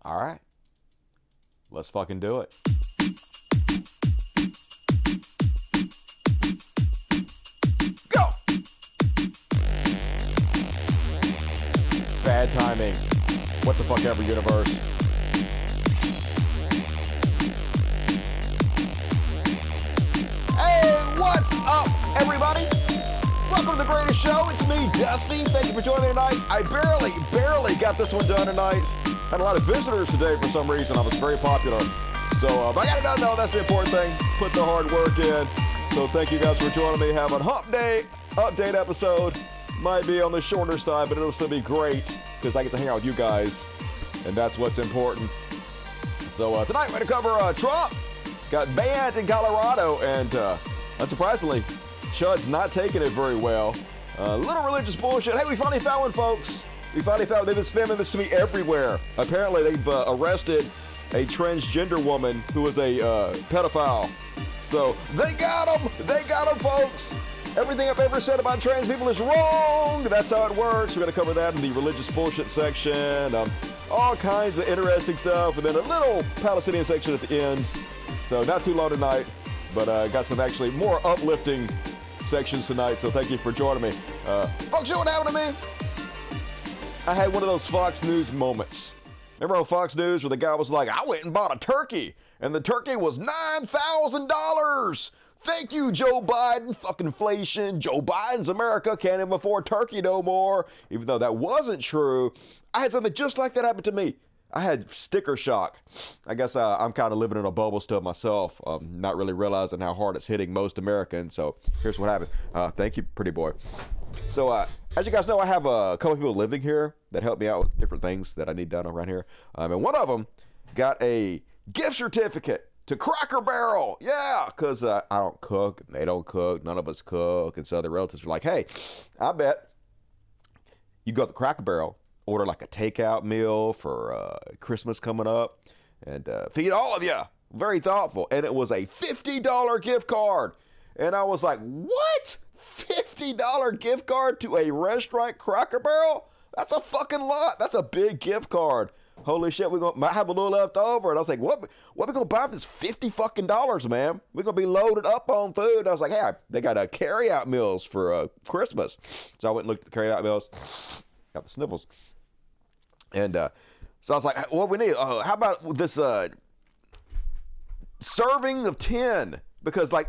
All right. Let's fucking do it. Go! Bad timing. What the fuck ever, universe. Hey, what's up, everybody? Welcome to the greatest show. It's me, Dusty. Thank you for joining me tonight. I barely got this one done tonight. Had a lot of visitors today for some reason. I was very popular. So, but I got it done though. That's the important thing. Put the hard work in. So thank you guys for joining me. Have a hump day update episode. Might be on the shorter side, but it'll still be great because I get to hang out with you guys. And that's what's important. So tonight we're going to cover Trump. Got banned in Colorado. And unsurprisingly, Chud's not taking it very well. Little religious bullshit. Hey, we finally found one, folks. We finally found, they've been spamming this to me everywhere. Apparently, they've arrested a transgender woman who was a pedophile. So, they got him! They got him, folks! Everything I've ever said about trans people is wrong! That's how it works. We're going to cover that in the religious bullshit section. All kinds of interesting stuff. And then a little Palestinian section at the end. So, not too long tonight. But got some actually more uplifting sections tonight. So, thank you for joining me. Folks, you know what happened to me? I had one of those Fox News moments. Remember on Fox News where the guy was like, I went and bought a turkey, and the turkey was $9,000. Thank you, Joe Biden. Fucking inflation. Joe Biden's America can't even afford turkey no more. Even though that wasn't true, I had something just like that happen to me. I had sticker shock. I guess I'm kind of living in a bubble still myself, not really realizing how hard it's hitting most Americans. So here's what happened. Thank you, pretty boy. So as you guys know, I have a couple people living here that help me out with different things that I need done around here. And one of them got a gift certificate to Cracker Barrel. Yeah, because I don't cook, and they don't cook, none of us cook. And so the relatives were like, hey, I bet you go to the Cracker Barrel, order like a takeout meal for Christmas coming up, and feed all of you. Very thoughtful. And it was a $50 gift card. And I was like, what? $50 gift card to a restaurant, Cracker Barrel? That's a fucking lot. That's a big gift card. Holy shit, might have a little left over. And I was like, what we gonna buy for this $50 fucking dollars, man? We're gonna be loaded up on food. And I was like, hey, they got carry out meals for Christmas. So I went and looked at the carry out meals. Got the sniffles. And so I was like, what we need? How about this serving of 10? Because, like,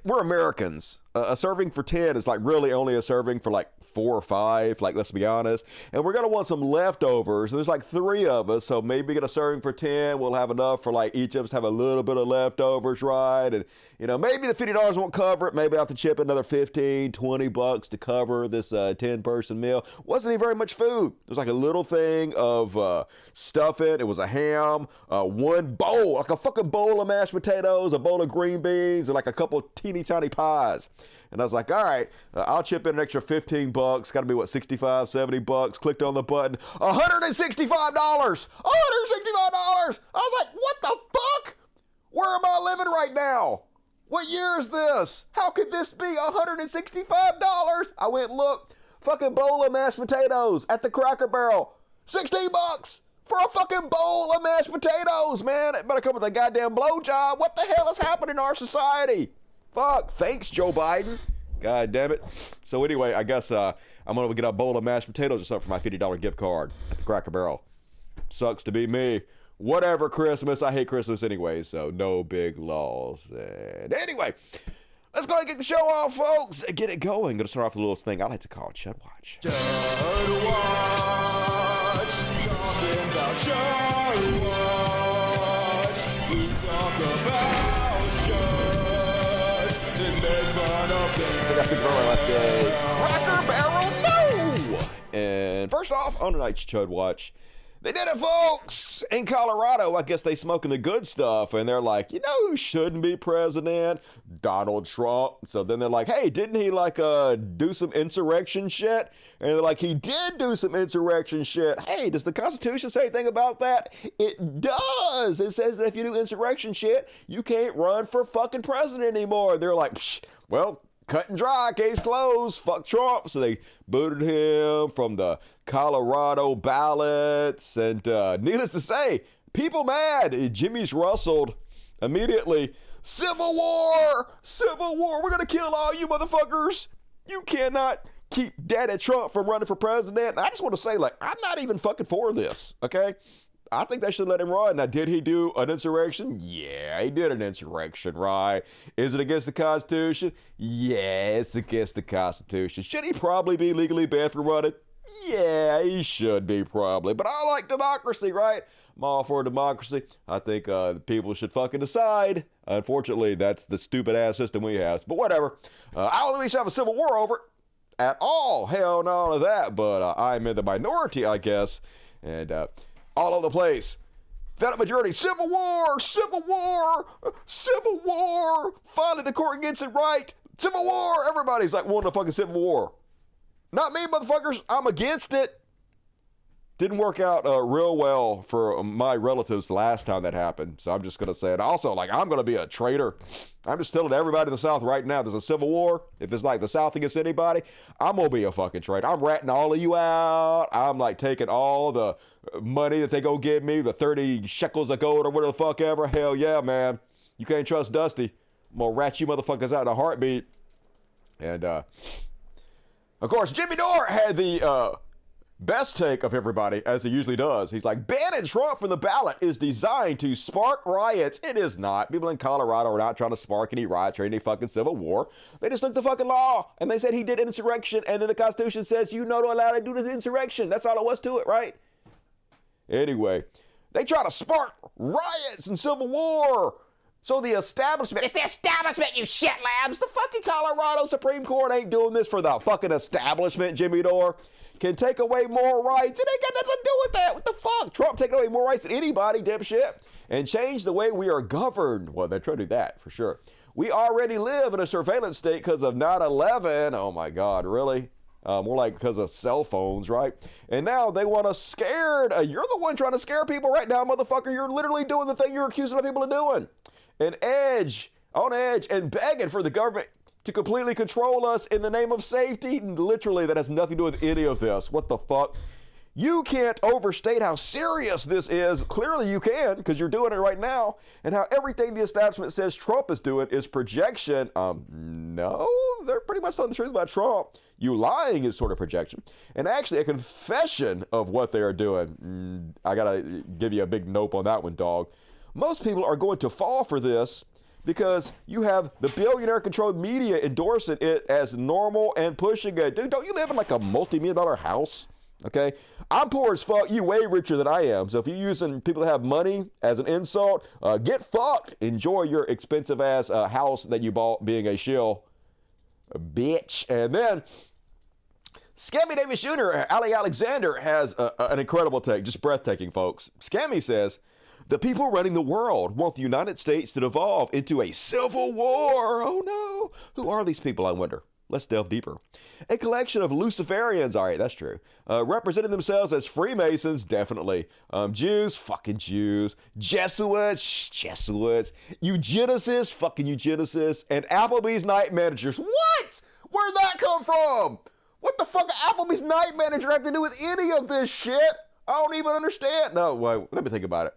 we're Americans. A serving for 10 is, like, really only a serving for, like, 4 or 5, like, let's be honest. And we're going to want some leftovers. And there's, like, 3 of us, so maybe get a serving for 10. We'll have enough for, like, each of us have a little bit of leftovers, right? And, you know, maybe the $50 won't cover it. Maybe I have to chip another $15, $20 to cover this 10-person meal. Wasn't even very much food. It was, like, a little thing of stuffing. It was a ham, one bowl, like a fucking bowl of mashed potatoes, a bowl of green beans, and like a couple teeny tiny pies. And I was like, all right, I'll chip in an extra $15. Got to be what, $65, $70. Clicked on the button. $165. $165. I was like, what the fuck? Where am I living right now? What year is this? How could this be $165? I went and looked. Fucking bowl of mashed potatoes at the Cracker Barrel. $16 for a fucking bowl of mashed potatoes, man. It better come with a goddamn blowjob. What the hell is happening in our society? Fuck. Thanks, Joe Biden. God damn it. So anyway, I guess I'm going to get a bowl of mashed potatoes or something for my $50 gift card at the Cracker Barrel. Sucks to be me. Whatever, Christmas. I hate Christmas anyway, so no big laws. And anyway, let's go ahead and get the show off, folks. Get it going. Going to start off with a little thing I like to call Chud Watch. Chud Watch. Talking about Chud Watch. We talk about Chud and make fun of them. I think I say Cracker Barrel, no! And first off, on tonight's Chud Watch, they did it, folks! In Colorado, I guess they smoking the good stuff, and they're like, you know who shouldn't be president? Donald Trump. So then they're like, hey, didn't he, like, do some insurrection shit? And they're like, he did do some insurrection shit. Hey, does the Constitution say anything about that? It does! It says that if you do insurrection shit, you can't run for fucking president anymore. They're like, well, cut and dry, case closed, fuck Trump. So they booted him from the Colorado ballots. And needless to say, people mad. Jimmy's rustled immediately. Civil war, we're going to kill all you motherfuckers. You cannot keep Daddy Trump from running for president. I just want to say, like, I'm not even fucking for this, okay? I think they should let him run. Now, did he do an insurrection? Yeah, he did an insurrection, right? Is it against the Constitution? Yeah, it's against the Constitution. Should he probably be legally banned from running? Yeah, he should be probably. But I like democracy, right? I'm all for democracy. I think people should fucking decide. Unfortunately, that's the stupid ass system we have. But whatever. I don't think we should have a civil war over it at all. Hell no to that. But I'm in the minority, I guess. And all over the place. Fed up majority. Civil war. Finally, the court gets it right. Civil war. Everybody's like wanting a fucking civil war. Not me, motherfuckers. I'm against it. Didn't work out real well for my relatives last time that happened. So I'm just going to say it. Also, like, I'm going to be a traitor. I'm just telling everybody in the South right now, there's a civil war. If it's like the South against anybody, I'm going to be a fucking traitor. I'm ratting all of you out. I'm like taking all the money that they go give me, the 30 shekels of gold or whatever the fuck ever. Hell yeah, man. You can't trust Dusty. I'm going to rat you motherfuckers out in a heartbeat. And, of course, Jimmy Dore had the best take of everybody, as he usually does. He's like, banning Trump from the ballot is designed to spark riots. It is not. People in Colorado are not trying to spark any riots or any fucking civil war. They just took the fucking law, and they said he did insurrection, and then the Constitution says you not allowed to do this insurrection. That's all it was to it, right? Anyway, they try to spark riots and civil war. So the establishment, it's the establishment, you shit labs. The fucking Colorado Supreme Court ain't doing this for the fucking establishment, Jimmy Dore. Can take away more rights. It ain't got nothing to do with that. What the fuck? Trump taking away more rights than anybody, dipshit. And change the way we are governed. Well, they're trying to do that, for sure. We already live in a surveillance state because of 9/11. Oh my God, really? More like because of cell phones, right? And now they want us scared. You're the one trying to scare people right now, motherfucker. You're literally doing the thing you're accusing of people of doing. On edge, and begging for the government to completely control us in the name of safety. Literally, that has nothing to do with any of this. What the fuck? You can't overstate how serious this is. Clearly you can, because you're doing it right now. And how everything the establishment says Trump is doing is projection. No, they're pretty much telling the truth about Trump. You lying is sort of projection. And actually a confession of what they are doing. I gotta give you a big nope on that one, dog. Most people are going to fall for this because you have the billionaire-controlled media endorsing it as normal and pushing it. Dude, don't you live in like a multi-million-dollar house? Okay? I'm poor as fuck. You way richer than I am. So if you're using people that have money as an insult, get fucked. Enjoy your expensive-ass house that you bought being a shill. Bitch. And then Scammy Davis Jr., Ali Alexander, has an incredible take. Just breathtaking, folks. Scammy says, the people running the world want the United States to devolve into a civil war. Oh no. Who are these people, I wonder? Let's delve deeper. A collection of Luciferians, all right, that's true, representing themselves as Freemasons, definitely. Jews, fucking Jews. Jesuits, eugenicists, fucking eugenicists. And Applebee's night managers. What? Where'd that come from? What the fuck Applebee's night manager have to do with any of this shit? I don't even understand. No, wait, let me think about it.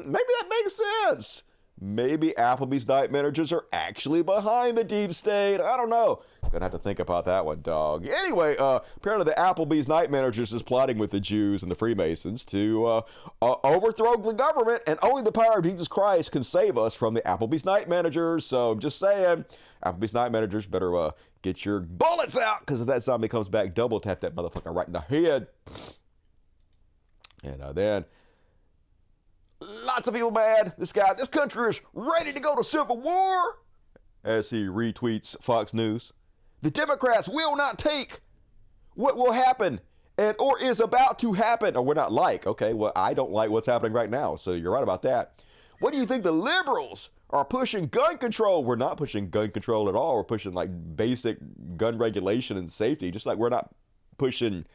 Maybe that makes sense. Maybe Applebee's night managers are actually behind the deep state. I don't know. Gonna have to think about that one, dog. Anyway, apparently the Applebee's night managers is plotting with the Jews and the Freemasons to overthrow the government, and only the power of Jesus Christ can save us from the Applebee's night managers. So I'm just saying, Applebee's night managers better get your bullets out, because if that zombie comes back, double tap that motherfucker right in the head. And then lots of people mad. This country is ready to go to civil war, as he retweets Fox News. The Democrats will not take what will happen or is about to happen, or we're not like. Okay, well, I don't like what's happening right now, so you're right about that. What do you think the liberals are pushing gun control? We're not pushing gun control at all. We're pushing like basic gun regulation and safety, just like we're not pushing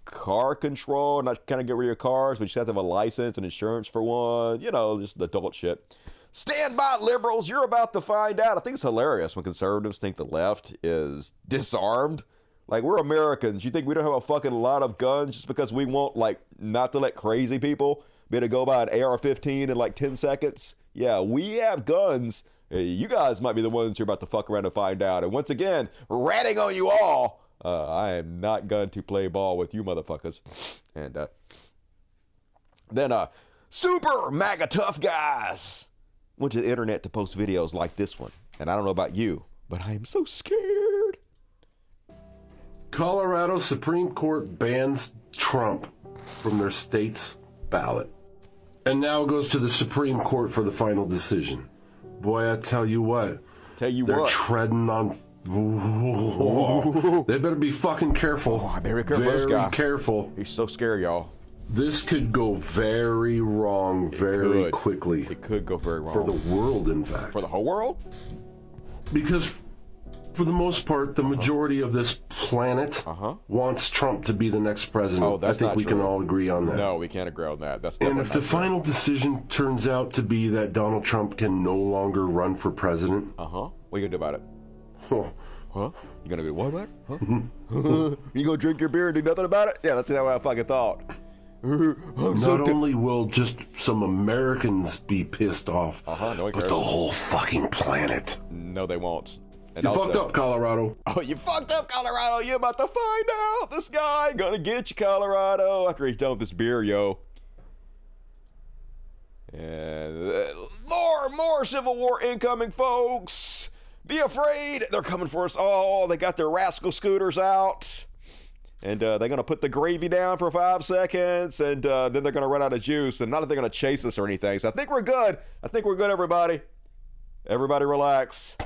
car control, not kind of get rid of your cars, but you have to have a license and insurance for one, just the adult shit. Stand by, liberals. You're about to find out. I think it's hilarious when conservatives think the left is disarmed. Like, we're Americans. You think we don't have a fucking lot of guns just because we want, like, not to let crazy people be able to go buy an AR-15 in, like, 10 seconds? Yeah, we have guns. You guys might be the ones you're about to fuck around and find out. And once again, ratting on you all. I am not going to play ball with you motherfuckers. And then super MAGA tough guys went to the internet to post videos like this one. And I don't know about you, but I am so scared. Colorado Supreme Court bans Trump from their state's ballot. And now it goes to the Supreme Court for the final decision. Boy, I tell you what. They're treading on... They better be fucking careful. Oh, I better be careful. Very careful. He's so scary, y'all. This could go very wrong very quickly. It could go very wrong. For the world, in fact. For the whole world? Because, for the most part, the majority of this planet wants Trump to be the next president. Oh, that's I think we can all agree on that. No, we can't agree on that. And if the final decision turns out to be that Donald Trump can no longer run for president... What are you going to do about it? Huh? You going to do what about it? Huh? You going to drink your beer and do nothing about it? Yeah, that's what I fucking thought. Not only will just some Americans be pissed off, but the whole fucking planet. No, they won't. And you fucked up, Colorado. Oh, you fucked up, Colorado. You're about to find out. This guy gonna get you, Colorado, after he's done with this beer, yo. And more Civil War incoming, folks. Be afraid. They're coming for us all. They got their rascal scooters out. And they're going to put the gravy down for 5 seconds, and then they're going to run out of juice. And not that they're going to chase us or anything. So I think we're good. Everybody. Everybody relax.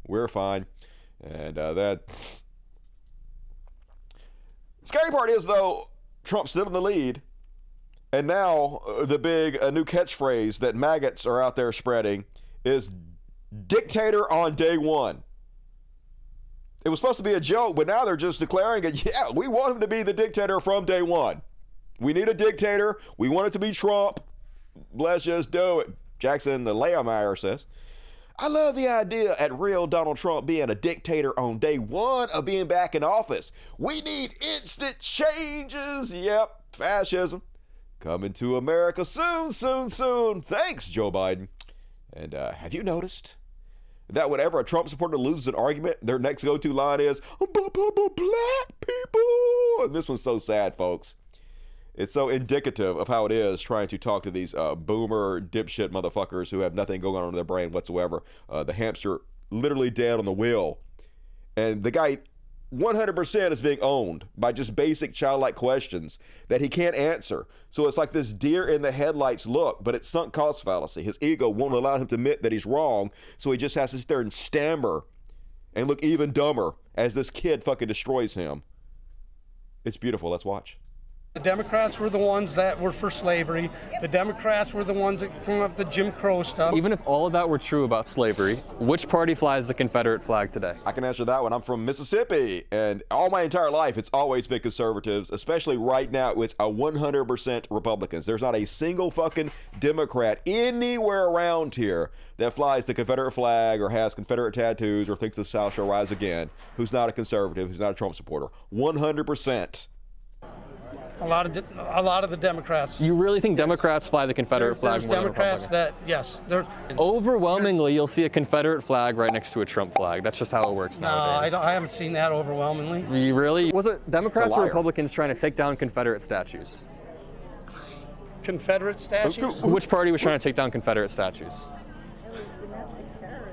We're fine. And that scary part is, though, Trump's still in the lead. And now the big new catchphrase that maggots are out there spreading is dictator on day one. It was supposed to be a joke, but now they're just declaring it. Yeah, we want him to be the dictator from day one. We need a dictator. We want it to be Trump. Let's just do it. Jackson Leomeyer says, I love the idea at real Donald Trump being a dictator on day one of being back in office. We need instant changes. Yep, fascism. Coming to America soon, soon, soon. Thanks, Joe Biden. And have you noticed that whenever a Trump supporter loses an argument, their next go-to line is, black people? And this one's so sad, folks. It's so indicative of how it is trying to talk to these boomer dipshit motherfuckers who have nothing going on in their brain whatsoever. The hamster literally dead on the wheel. And the guy 100% is being owned by just basic childlike questions that he can't answer. So it's like this deer in the headlights look, but it's sunk cost fallacy. His ego won't allow him to admit that he's wrong, so he just has to sit there and stammer and look even dumber as this kid fucking destroys him. It's beautiful. Let's watch. The Democrats were the ones that were for slavery. The Democrats were the ones that came up with the Jim Crow stuff. Even if all of that were true about slavery, which party flies the Confederate flag today? I can answer that one. I'm from Mississippi, and all my entire life, it's always been conservatives, especially right now, it's a 100% Republicans. There's not a single fucking Democrat anywhere around here that flies the Confederate flag or has Confederate tattoos or thinks the South shall rise again, who's not a conservative, who's not a Trump supporter. 100%. A lot of the Democrats. You really think Democrats fly the Confederate flag more than Democrats that, yes. Overwhelmingly, you'll see a Confederate flag right next to a Trump flag. That's just how it works nowadays. I haven't seen that overwhelmingly. You really? Was it Democrats or Republicans trying to take down Confederate statues? Confederate statues? Which party was trying to take down Confederate statues?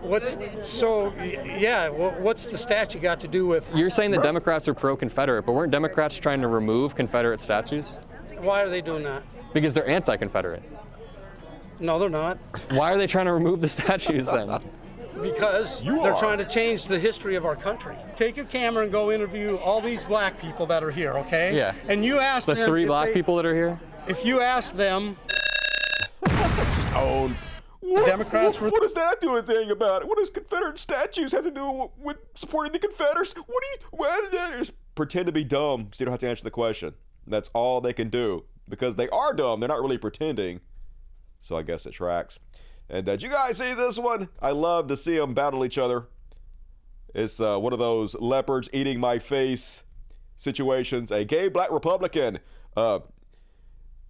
What's the statue got to do with... You're saying the Democrats are pro-Confederate, but weren't Democrats trying to remove Confederate statues? Why are they doing that? Because they're anti-Confederate. No, they're not. Why are they trying to remove the statues then? Because they're trying to change the history of our country. Take your camera and go interview all these black people that are here, okay? Yeah. And you ask them... The 3 black people that are here? If you ask them... Democrats were... What does that do anything about it? What does Confederate statues have to do with supporting the Confederates? Just pretend to be dumb so you don't have to answer the question. That's all they can do. Because they are dumb. They're not really pretending. So I guess it tracks. And did you guys see this one? I love to see them battle each other. It's one of those leopards eating my face situations. A gay black Republican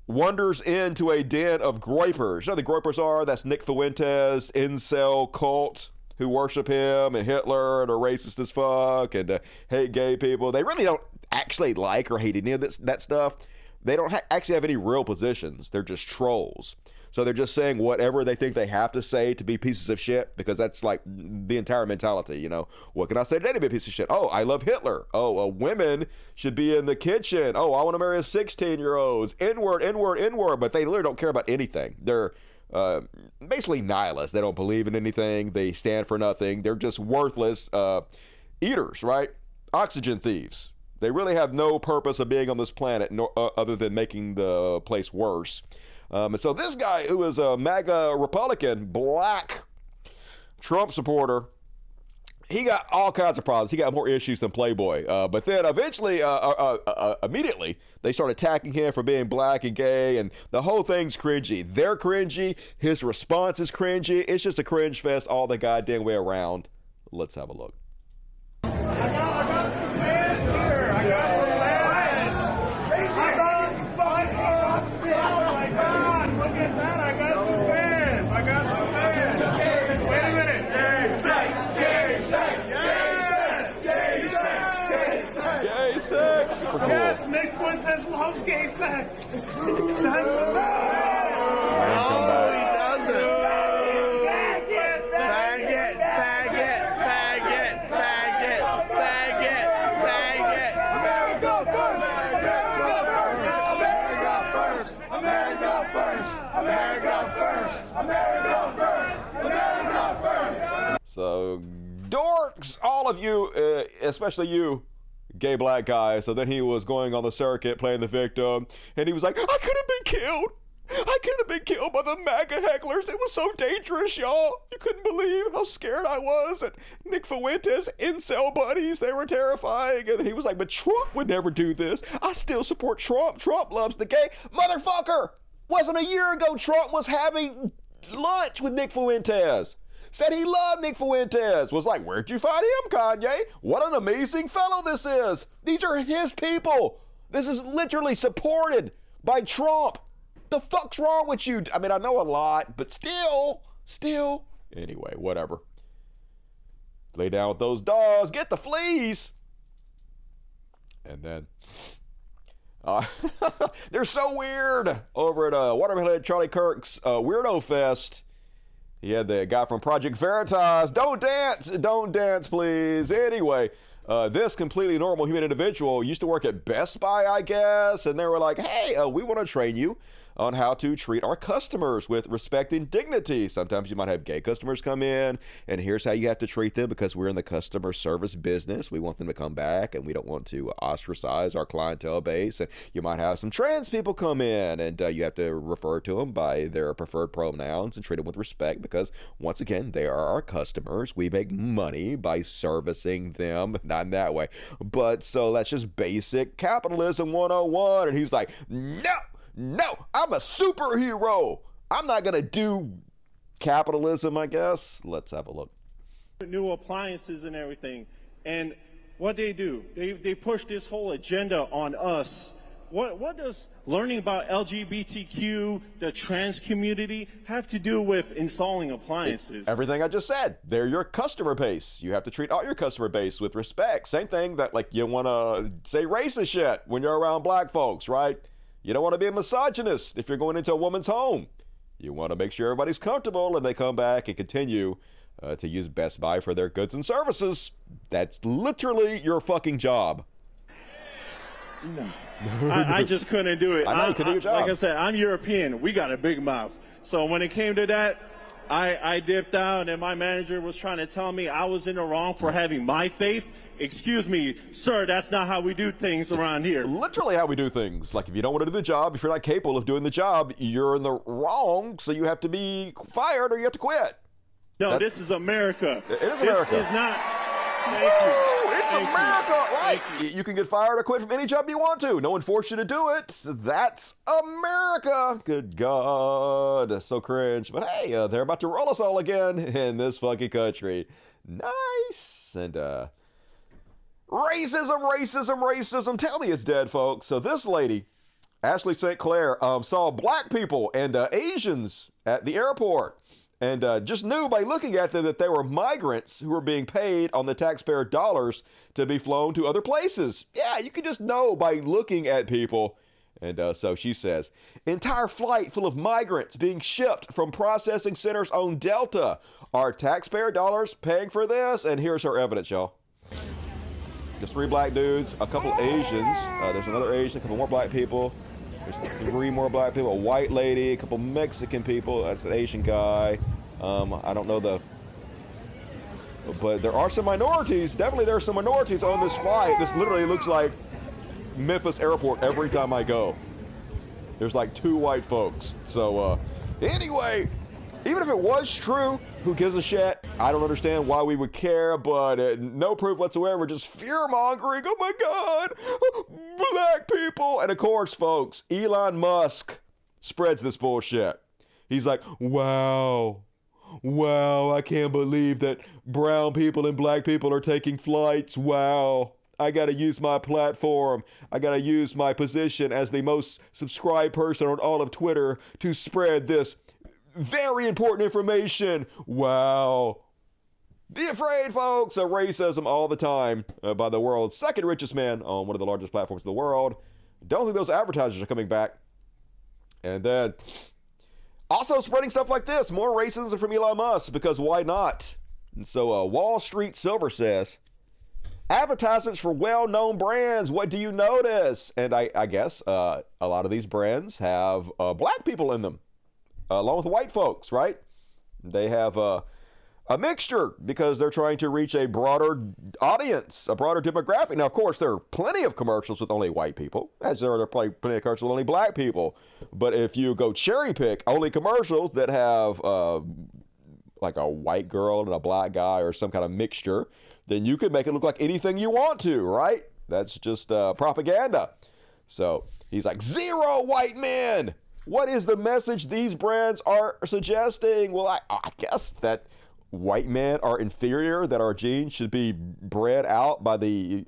wanders into a den of groypers. You know what the groypers are? That's Nick Fuentes, incel cult who worship him and Hitler and are racist as fuck and hate gay people. They really don't actually like or hate any of that stuff. They don't actually have any real positions. They're just trolls. So they're just saying whatever they think they have to say to be pieces of shit, because that's like the entire mentality, you know. What can I say today to be a piece of shit? Oh, I love Hitler. Oh, women should be in the kitchen. Oh, I want to marry a 16-year-old. N-word, N-word, N-word. But they literally don't care about anything. They're basically nihilists. They don't believe in anything. They stand for nothing. They're just worthless eaters, right? Oxygen thieves. They really have no purpose of being on this planet other than making the place worse. And so this guy, who is a MAGA Republican, black Trump supporter, he got all kinds of problems. He got more issues than Playboy. But then eventually, immediately, they start attacking him for being black and gay, and the whole thing's cringy. They're cringy. His response is cringy. It's just a cringe fest all the goddamn way around. Let's have a look. Super cool. Yes, Nick Fuentes loves gay sex. He doesn't. Faggot, faggot, faggot, faggot, faggot, faggot, faggot. America first, America first, America first, America first, America first, America first. So, dorks, all of you, especially you, gay black guy. So then he was going on the circuit playing the victim, and he was like, I could have been killed. I could have been killed by the MAGA hecklers. It was so dangerous, y'all. You couldn't believe how scared I was. And Nick Fuentes, incel buddies, they were terrifying. And he was like, but Trump would never do this. I still support Trump. Trump loves the gay. Motherfucker! Wasn't a year ago Trump was having lunch with Nick Fuentes. Said he loved Nick Fuentes. Was like, where'd you find him, Kanye? What an amazing fellow this is. These are his people. This is literally supported by Trump. The fuck's wrong with you? I mean, I know a lot, but still. Anyway, whatever. Lay down with those dogs. Get the fleas. And then, they're so weird over at Watermelon Charlie Kirk's Weirdo Fest. He had the guy from Project Veritas. Don't dance, please. Anyway, this completely normal human individual used to work at Best Buy, I guess, and they were like, hey, we want to train you on how to treat our customers with respect and dignity. Sometimes you might have gay customers come in, and here's how you have to treat them, because we're in the customer service business. We want them to come back, and we don't want to ostracize our clientele base. And you might have some trans people come in, and you have to refer to them by their preferred pronouns and treat them with respect, because once again, they are our customers. We make money by servicing them, not in that way. But so that's just basic capitalism 101. And he's like, no, I'm a superhero. I'm not going to do capitalism, I guess. Let's have a look. New appliances and everything. And what they do, they push this whole agenda on us. What does learning about LGBTQ, the trans community, have to do with installing appliances? It's everything I just said. They're your customer base. You have to treat all your customer base with respect. Same thing that, like, you want to say racist shit when you're around black folks, right? You don't want to be a misogynist if you're going into a woman's home. You want to make sure everybody's comfortable and they come back and continue to use Best Buy for their goods and services. That's literally your fucking job. No, I just couldn't do it. I know you could do your job. Like I said, I'm European. We got a big mouth. So when it came to that, I dipped out, and my manager was trying to tell me I was in the wrong for having my faith. Excuse me, sir, that's not how we do things around here. Literally how we do things. Like, if you don't want to do the job, if you're not capable of doing the job, you're in the wrong, so you have to be fired or you have to quit. No, this is America. It is America. This is not. Thank you. It's America, right? You can get fired or quit from any job you want to. No one forced you to do it. That's America. Good God. So cringe. But hey, they're about to roll us all again in this fucking country. Nice. And, racism. Tell me it's dead, folks. So this lady, Ashley St. Clair, saw black people and Asians at the airport. And just knew by looking at them that they were migrants who were being paid on the taxpayer dollars to be flown to other places. Yeah, you can just know by looking at people. And so she says, entire flight full of migrants being shipped from processing centers on Delta. Are taxpayer dollars paying for this? And here's her evidence, y'all. There's 3 black dudes, a couple Asians. There's another Asian, a couple more black people. There's 3 more black people, a white lady, a couple Mexican people. That's an Asian guy. I don't know but there are some minorities. Definitely there are some minorities on this flight. This literally looks like Memphis Airport every time I go. There's like 2 white folks. So anyway, even if it was true, who gives a shit? I don't understand why we would care, but no proof whatsoever, just fear-mongering. Oh my God, black people. And of course, folks, Elon Musk spreads this bullshit. He's like, wow, I can't believe that brown people and black people are taking flights. Wow. I got to use my platform. I got to use my position as the most subscribed person on all of Twitter to spread this very important information. Wow. Be afraid, folks, of racism all the time by the world's second richest man on one of the largest platforms in the world. Don't think those advertisers are coming back. And then also spreading stuff like this, more racism from Elon Musk, because why not? And so Wall Street Silver says, advertisements for well-known brands, what do you notice? And I guess a lot of these brands have black people in them. Along with white folks, right? They have a mixture because they're trying to reach a broader audience, a broader demographic. Now, of course, there are plenty of commercials with only white people, as there are plenty of commercials with only black people. But if you go cherry pick only commercials that have like a white girl and a black guy or some kind of mixture, then you can make it look like anything you want to, right? That's just propaganda. So he's like, 0 white men. What is the message these brands are suggesting? Well, I guess that white men are inferior, that our genes should be bred out by the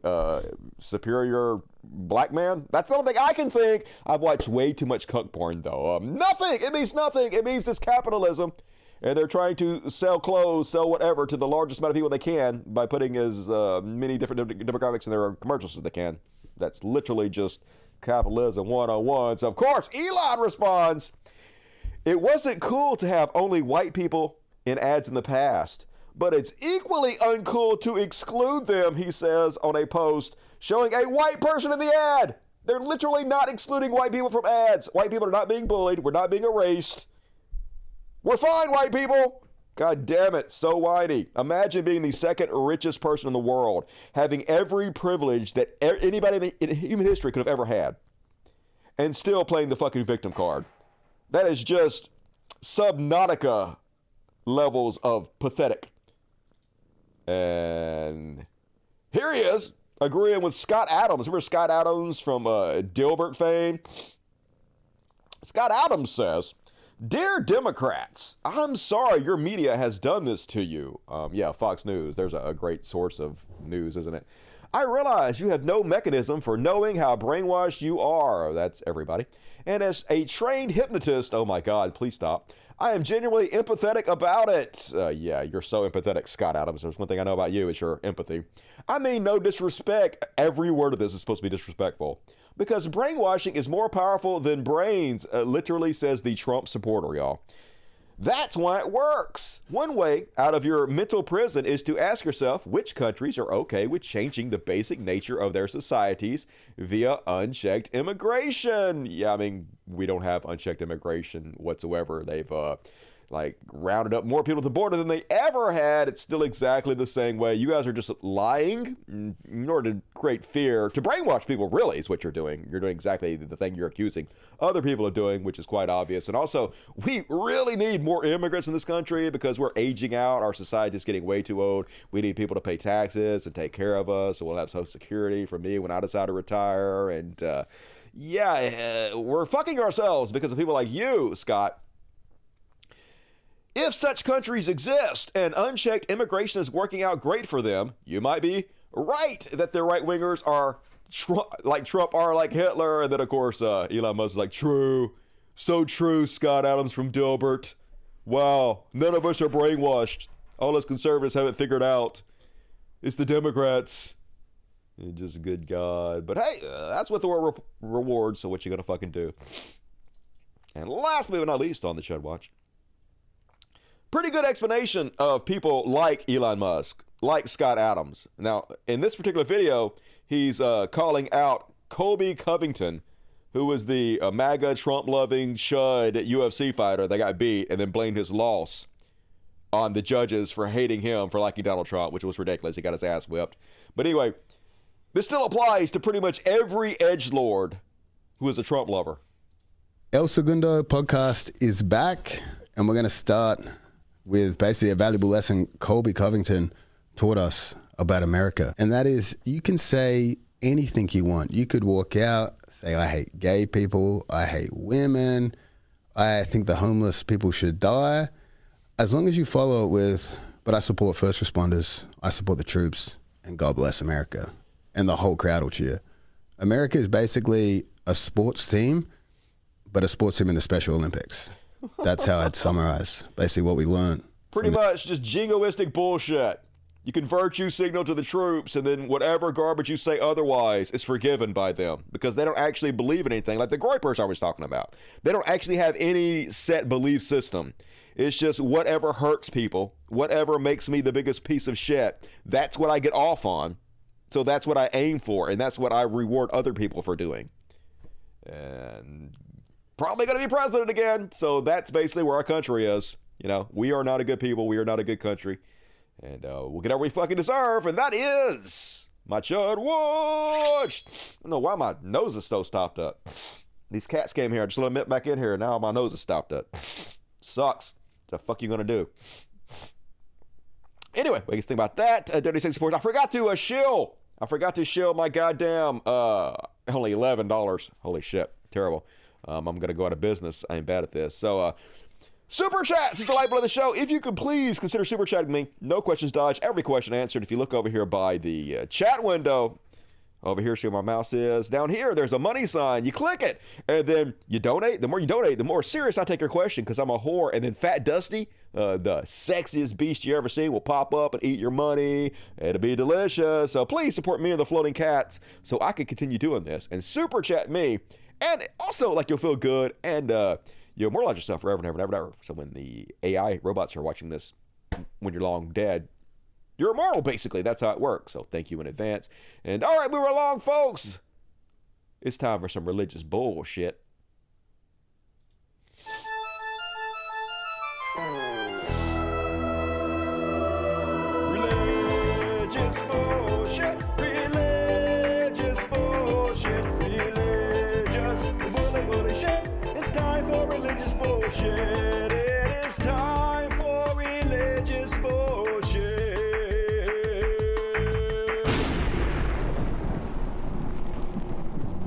superior black man. That's the only thing I can think. I've watched way too much cuck porn, though. Nothing. It means nothing. It means this capitalism. And they're trying to sell clothes, sell whatever to the largest amount of people they can by putting as many different demographics in their commercials as they can. That's literally just capitalism 101. So of course, Elon responds, it wasn't cool to have only white people in ads in the past, but it's equally uncool to exclude them, he says on a post showing a white person in the ad. They're literally not excluding white people from ads. White people are not being bullied. We're not being erased. We're fine, white people. God damn it, so whiny. Imagine being the second richest person in the world, having every privilege that anybody in human history could have ever had, and still playing the fucking victim card. That is just Subnautica levels of pathetic. And here he is, agreeing with Scott Adams. Remember Scott Adams from Dilbert fame? Scott Adams says, dear Democrats, I'm sorry your media has done this to you. Yeah, Fox News. There's a great source of news, isn't it? I realize you have no mechanism for knowing how brainwashed you are. That's everybody. And as a trained hypnotist, oh my God, please stop. I am genuinely empathetic about it. Yeah, you're so empathetic, Scott Adams. There's one thing I know about you, it's your empathy. I mean, no disrespect. Every word of this is supposed to be disrespectful. Because brainwashing is more powerful than brains, literally says the Trump supporter, y'all. That's why it works. One way out of your mental prison is to ask yourself which countries are okay with changing the basic nature of their societies via unchecked immigration. Yeah, I mean, we don't have unchecked immigration whatsoever. like rounded up more people at the border than they ever had. It's still exactly the same way. You guys are just lying in order to create fear, to brainwash people, really, is what you're doing. You're doing exactly the thing you're accusing other people of doing, which is quite obvious. And also, we really need more immigrants in this country because we're aging out. Our society is getting way too old. We need people to pay taxes and take care of us. So we'll have Social Security for me when I decide to retire. And we're fucking ourselves because of people like you, Scott. If such countries exist and unchecked immigration is working out great for them, you might be right that their right-wingers are like Trump are like Hitler. And then, of course, Elon Musk is like, true. So true, Scott Adams from Dilbert. Wow, none of us are brainwashed. All us conservatives have it figured out. It's the Democrats. Just good God. But hey, that's what the world rewards, so what you gonna fucking do? And lastly but not least on the Chud Watch, pretty good explanation of people like Elon Musk, like Scott Adams. Now, in this particular video, he's calling out Colby Covington, who was the MAGA, Trump-loving, Chud UFC fighter that got beat and then blamed his loss on the judges for hating him for liking Donald Trump, which was ridiculous. He got his ass whipped. But anyway, this still applies to pretty much every edgelord who is a Trump lover. El Segundo podcast is back, and we're going to start with basically a valuable lesson Colby Covington taught us about America. And that is, you can say anything you want. You could walk out, say, I hate gay people, I hate women, I think the homeless people should die. As long as you follow it with, but I support first responders, I support the troops, and God bless America. And the whole crowd will cheer. America is basically a sports team, but a sports team in the Special Olympics. That's how I'd summarize basically what we learned. Pretty much just jingoistic bullshit. You can virtue signal to the troops, and then whatever garbage you say otherwise is forgiven by them because they don't actually believe in anything, like the Groypers I was talking about. They don't actually have any set belief system. It's just whatever hurts people, whatever makes me the biggest piece of shit, that's what I get off on. So that's what I aim for, and that's what I reward other people for doing. And probably going to be president again, so that's basically where our country is. You know, we are not a good people. We are not a good country. And we'll get everything we fucking deserve, and that is my Chud Watch. I don't know why my nose is so stopped up. These cats came here. I just let them back in here, and now my nose is stopped up. Sucks. What the fuck you going to do? Anyway, what do you think about that? Dirty Sexy Sports. I forgot to shill my goddamn only $11. Holy shit. Terrible. I'm going to go out of business. I ain't bad at this. So, Super Chats is the lifeblood of the show. If you could please consider Super Chatting me. No questions dodged. Every question answered. If you look over here by the chat window, over here, see where my mouse is. Down here, there's a money sign. You click it, and then you donate. The more you donate, the more serious I take your question because I'm a whore. And then Fat Dusty, the sexiest beast you ever seen, will pop up and eat your money. It'll be delicious. So please support me and the Floating Cats so I can continue doing this. And Super Chat me. And also, like, you'll feel good. And you'll immortalize yourself forever and ever and ever and ever. So when the AI robots are watching this, when you're long dead, you're immortal, basically. That's how it works. So thank you in advance. And all right, moving along, folks. It's time for some religious bullshit. Religious bullshit. Religious bullshit. Religious bullshit. It's time for religious bullshit. It is time for religious bullshit.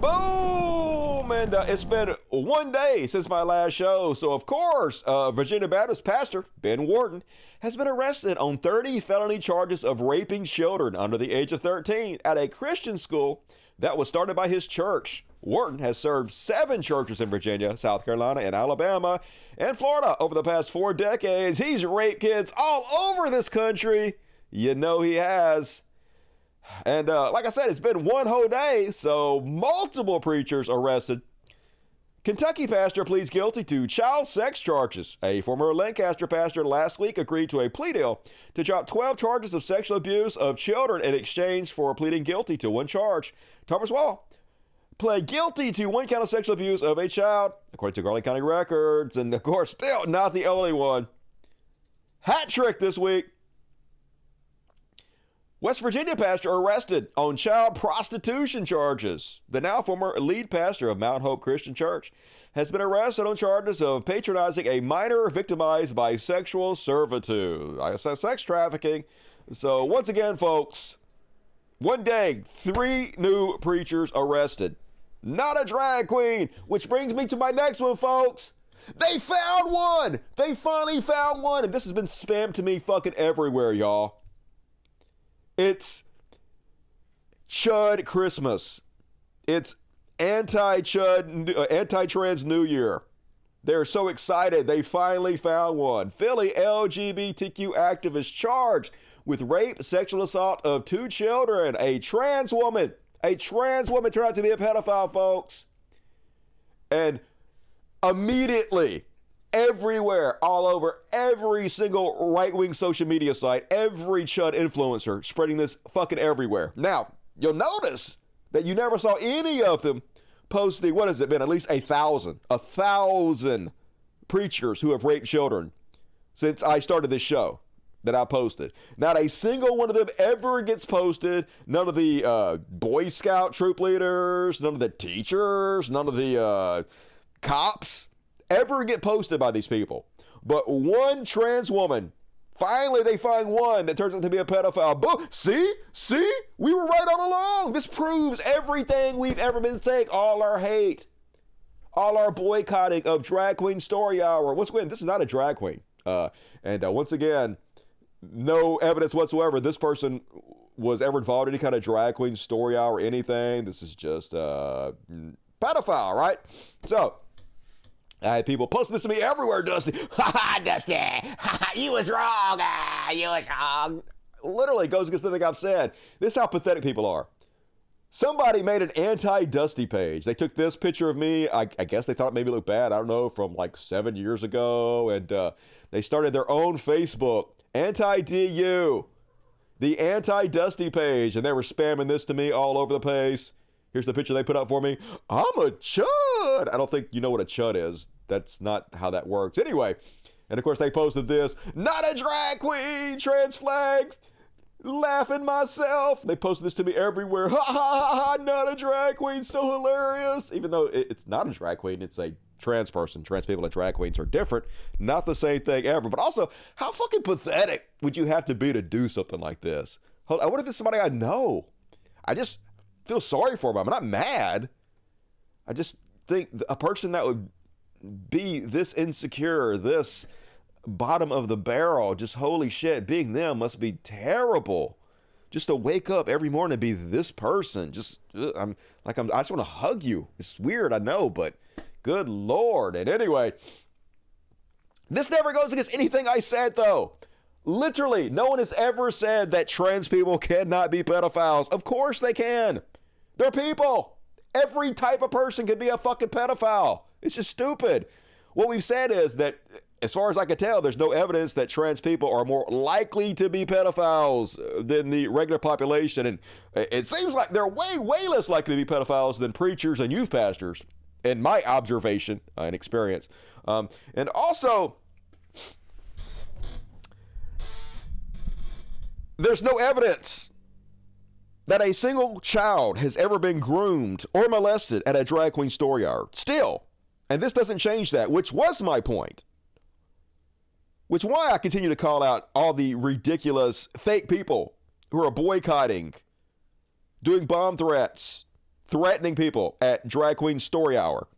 Boom! And it's been one day since my last show. So, of course, Virginia Baptist pastor Ben Wharton has been arrested on 30 felony charges of raping children under the age of 13 at a Christian school that was started by his church. Wharton has served 7 churches in Virginia, South Carolina, and Alabama, and Florida over the past 4 decades. He's raped kids all over this country. You know he has. And like I said, it's been one whole day, so multiple preachers arrested. Kentucky pastor pleads guilty to child sex charges. A former Lancaster pastor last week agreed to a plea deal to drop 12 charges of sexual abuse of children in exchange for pleading guilty to one charge. Thomas Wall, pled guilty to 1 count of sexual abuse of a child, according to Garland County records. And of course, still not the only one. Hat trick this week. West Virginia pastor arrested on child prostitution charges. The now former lead pastor of Mount Hope Christian Church has been arrested on charges of patronizing a minor victimized by sexual servitude. I said sex trafficking. So once again, folks, one day, 3 new preachers arrested. Not a drag queen, which brings me to my next one, folks. They found one. They finally found one. And this has been spammed to me fucking everywhere, y'all. It's Chud Christmas. It's anti-Chud, anti-trans New Year. They're so excited. They finally found one. Philly LGBTQ activist charged with rape, sexual assault of 2 children. A trans woman turned out to be a pedophile, folks. And immediately, everywhere, all over, every single right-wing social media site, every Chud influencer spreading this fucking everywhere. Now, you'll notice that you never saw any of them post the, what has it been, at least 1,000 preachers who have raped children since I started this show that I posted. Not a single one of them ever gets posted. None of the Boy Scout troop leaders, none of the teachers, none of the cops ever get posted by these people. But one trans woman, finally they find one that turns out to be a pedophile. Boom! See? We were right all along. This proves everything we've ever been saying. All our hate, all our boycotting of Drag Queen Story Hour. Once again, this is not a drag queen. Once again, no evidence whatsoever this person was ever involved in any kind of Drag Queen Story Hour or anything. This is just pedophile, right? So, I had people posting this to me everywhere, Dusty. Ha ha, Dusty. Ha ha, you was wrong. You was wrong. Literally goes against the thing I've said. This is how pathetic people are. Somebody made an anti-Dusty page. They took this picture of me. I guess they thought it made me look bad. I don't know, from like 7 years ago. And they started their own Facebook, anti-DU, the anti-Dusty page. And they were spamming this to me all over the place. Here's the picture they put up for me. I'm a Chud. I don't think you know what a Chud is. That's not how that works. Anyway, and of course they posted this. Not a drag queen, trans flags, laughing myself. They posted this to me everywhere. Ha ha ha ha, not a drag queen, so hilarious. Even though it's not a drag queen, it's a trans person. Trans people and drag queens are different. Not the same thing ever. But also, how fucking pathetic would you have to be to do something like this? I wonder if this is somebody I know. I just feel sorry for them. I'm not mad. I just think a person that would be this insecure, this bottom of the barrel, just holy shit, being them must be terrible. Just to wake up every morning and be this person, I just want to hug you. It's weird, I know, but good Lord. And anyway, this never goes against anything I said, though. Literally, no one has ever said that trans people cannot be pedophiles. Of course they can. They're people. Every type of person can be a fucking pedophile. It's just stupid. What we've said is that, as far as I can tell, there's no evidence that trans people are more likely to be pedophiles than the regular population. And it seems like they're way, way less likely to be pedophiles than preachers and youth pastors, in my observation and experience. And also, there's no evidence that a single child has ever been groomed or molested at a drag queen story hour. Still, and this doesn't change that, which was my point. Which is why I continue to call out all the ridiculous fake people who are boycotting, doing bomb threats, threatening people at drag queen story hour.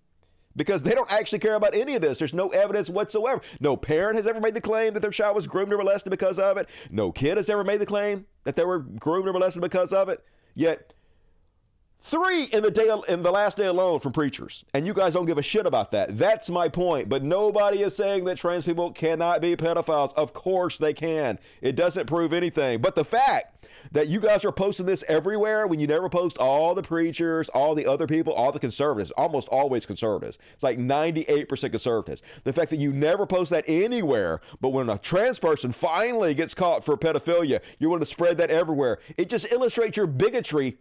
Because they don't actually care about any of this. There's no evidence whatsoever. No parent has ever made the claim that their child was groomed or molested because of it. No kid has ever made the claim that they were groomed or molested because of it. Yet, 3 in the last day alone from preachers. And you guys don't give a shit about that. That's my point. But nobody is saying that trans people cannot be pedophiles. Of course they can. It doesn't prove anything. But the fact that you guys are posting this everywhere when you never post all the preachers, all the other people, all the conservatives, almost always conservatives. It's like 98% conservatives. The fact that you never post that anywhere, but when a trans person finally gets caught for pedophilia, you want to spread that everywhere. It just illustrates your bigotry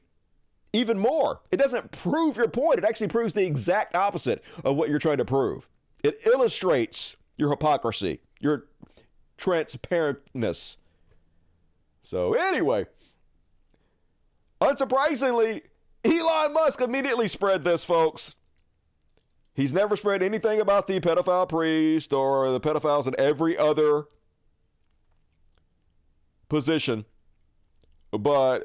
even more. It doesn't prove your point. It actually proves the exact opposite of what you're trying to prove. It illustrates your hypocrisy, your transparentness. So anyway, unsurprisingly, Elon Musk immediately spread this, folks. He's never spread anything about the pedophile priest or the pedophiles in every other position. But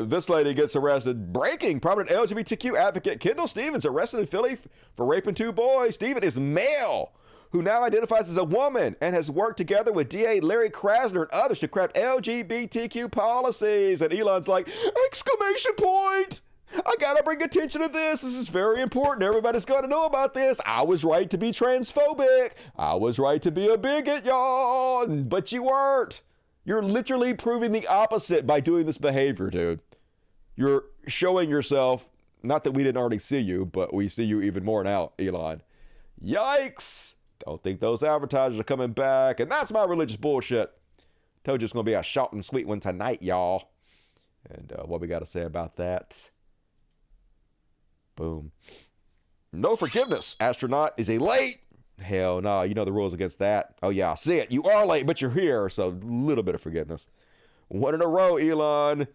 this lady gets arrested. Breaking. Prominent LGBTQ advocate Kendall Stevens arrested in Philly for raping 2 boys. Stevens is male, who now identifies as a woman and has worked together with DA Larry Krasner and others to craft LGBTQ policies. And Elon's like, exclamation point! I gotta bring attention to this. This is very important. Everybody's gotta know about this. I was right to be transphobic. I was right to be a bigot, y'all. But you weren't. You're literally proving the opposite by doing this behavior, dude. You're showing yourself, not that we didn't already see you, but we see you even more now, Elon. Yikes. Don't think those advertisers are coming back. And that's my religious bullshit. Told you it's going to be a short and sweet one tonight, y'all. And what we got to say about that? Boom. No forgiveness. Astronaut is a late. Hell no, you know the rules against that. Oh yeah, I see it. You are late, but you're here. So a little bit of forgiveness. 1 in a row, Elon.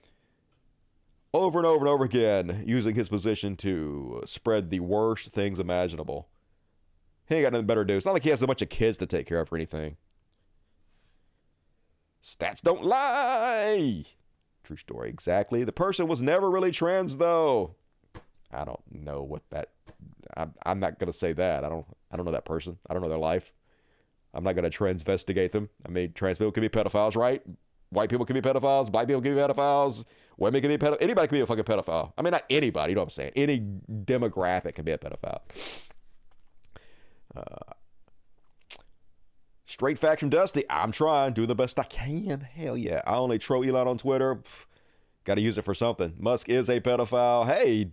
Over and over and over again, using his position to spread the worst things imaginable. He ain't got nothing better to do. It's not like he has a bunch of kids to take care of or anything. Stats don't lie. True story, exactly. The person was never really trans, though. I don't know what that... I'm not going to say that. I don't know that person. I don't know their life. I'm not going to transvestigate them. I mean, trans people can be pedophiles, right? White people can be pedophiles. Black people can be pedophiles. Women can be pedophiles. Anybody can be a fucking pedophile. I mean, not anybody. You know what I'm saying? Any demographic can be a pedophile. Straight facts from Dusty. I'm trying. Doing the best I can. Hell yeah. I only troll Elon on Twitter. Got to use it for something. Musk is a pedophile. Hey,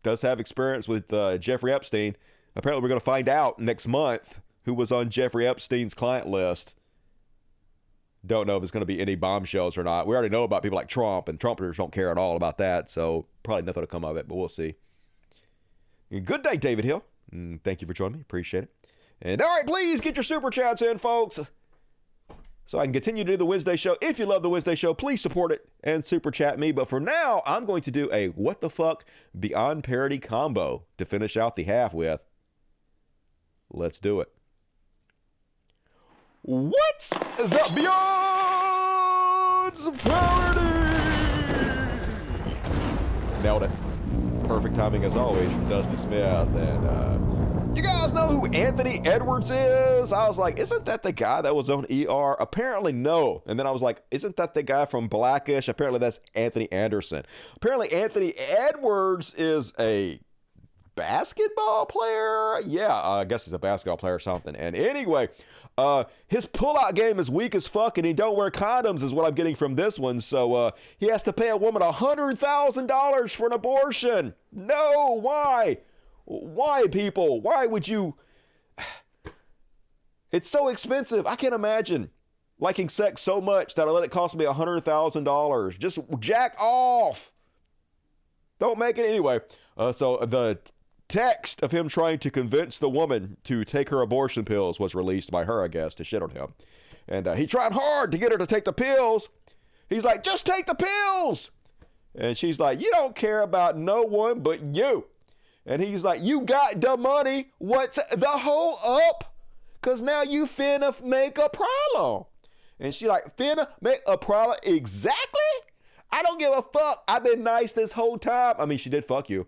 does have experience with Jeffrey Epstein. Apparently, we're going to find out next month who was on Jeffrey Epstein's client list. Don't know if it's going to be any bombshells or not. We already know about people like Trump, and Trumpers don't care at all about that, so probably nothing will come of it, but we'll see. Good day, David Hill. Thank you for joining me. Appreciate it. And all right, please get your super chats in, folks, so I can continue to do the Wednesday show. If you love the Wednesday show, please support it and super chat me. But for now, I'm going to do a what the fuck Beyond parody combo to finish out the half with. Let's do it. What's the Beyond's parody? Nailed it. Perfect timing as always from Dusty Smith. And you guys know who Anthony Edwards is? I was like, isn't that the guy that was on ER? Apparently no. And then I was like, isn't that the guy from Blackish? Apparently that's Anthony Anderson. Apparently Anthony Edwards is a basketball player. Yeah, I guess he's a basketball player or something. And anyway, his pullout game is weak as fuck, and he don't wear condoms is what I'm getting from this one. So he has to pay a woman $100,000 for an abortion. No, why? Why, people? Why would you? It's so expensive. I can't imagine liking sex so much that I let it cost me $100,000. Just jack off. Don't make it anyway. So the text of him trying to convince the woman to take her abortion pills was released by her, I guess, to shit on him. And he tried hard to get her to take the pills. He's like, just take the pills. And she's like, you don't care about no one but you. And he's like, you got the money. What's the whole up? Because now you finna make a problem. And she like, finna make a problem? Exactly? I don't give a fuck. I've been nice this whole time. I mean, she did fuck you.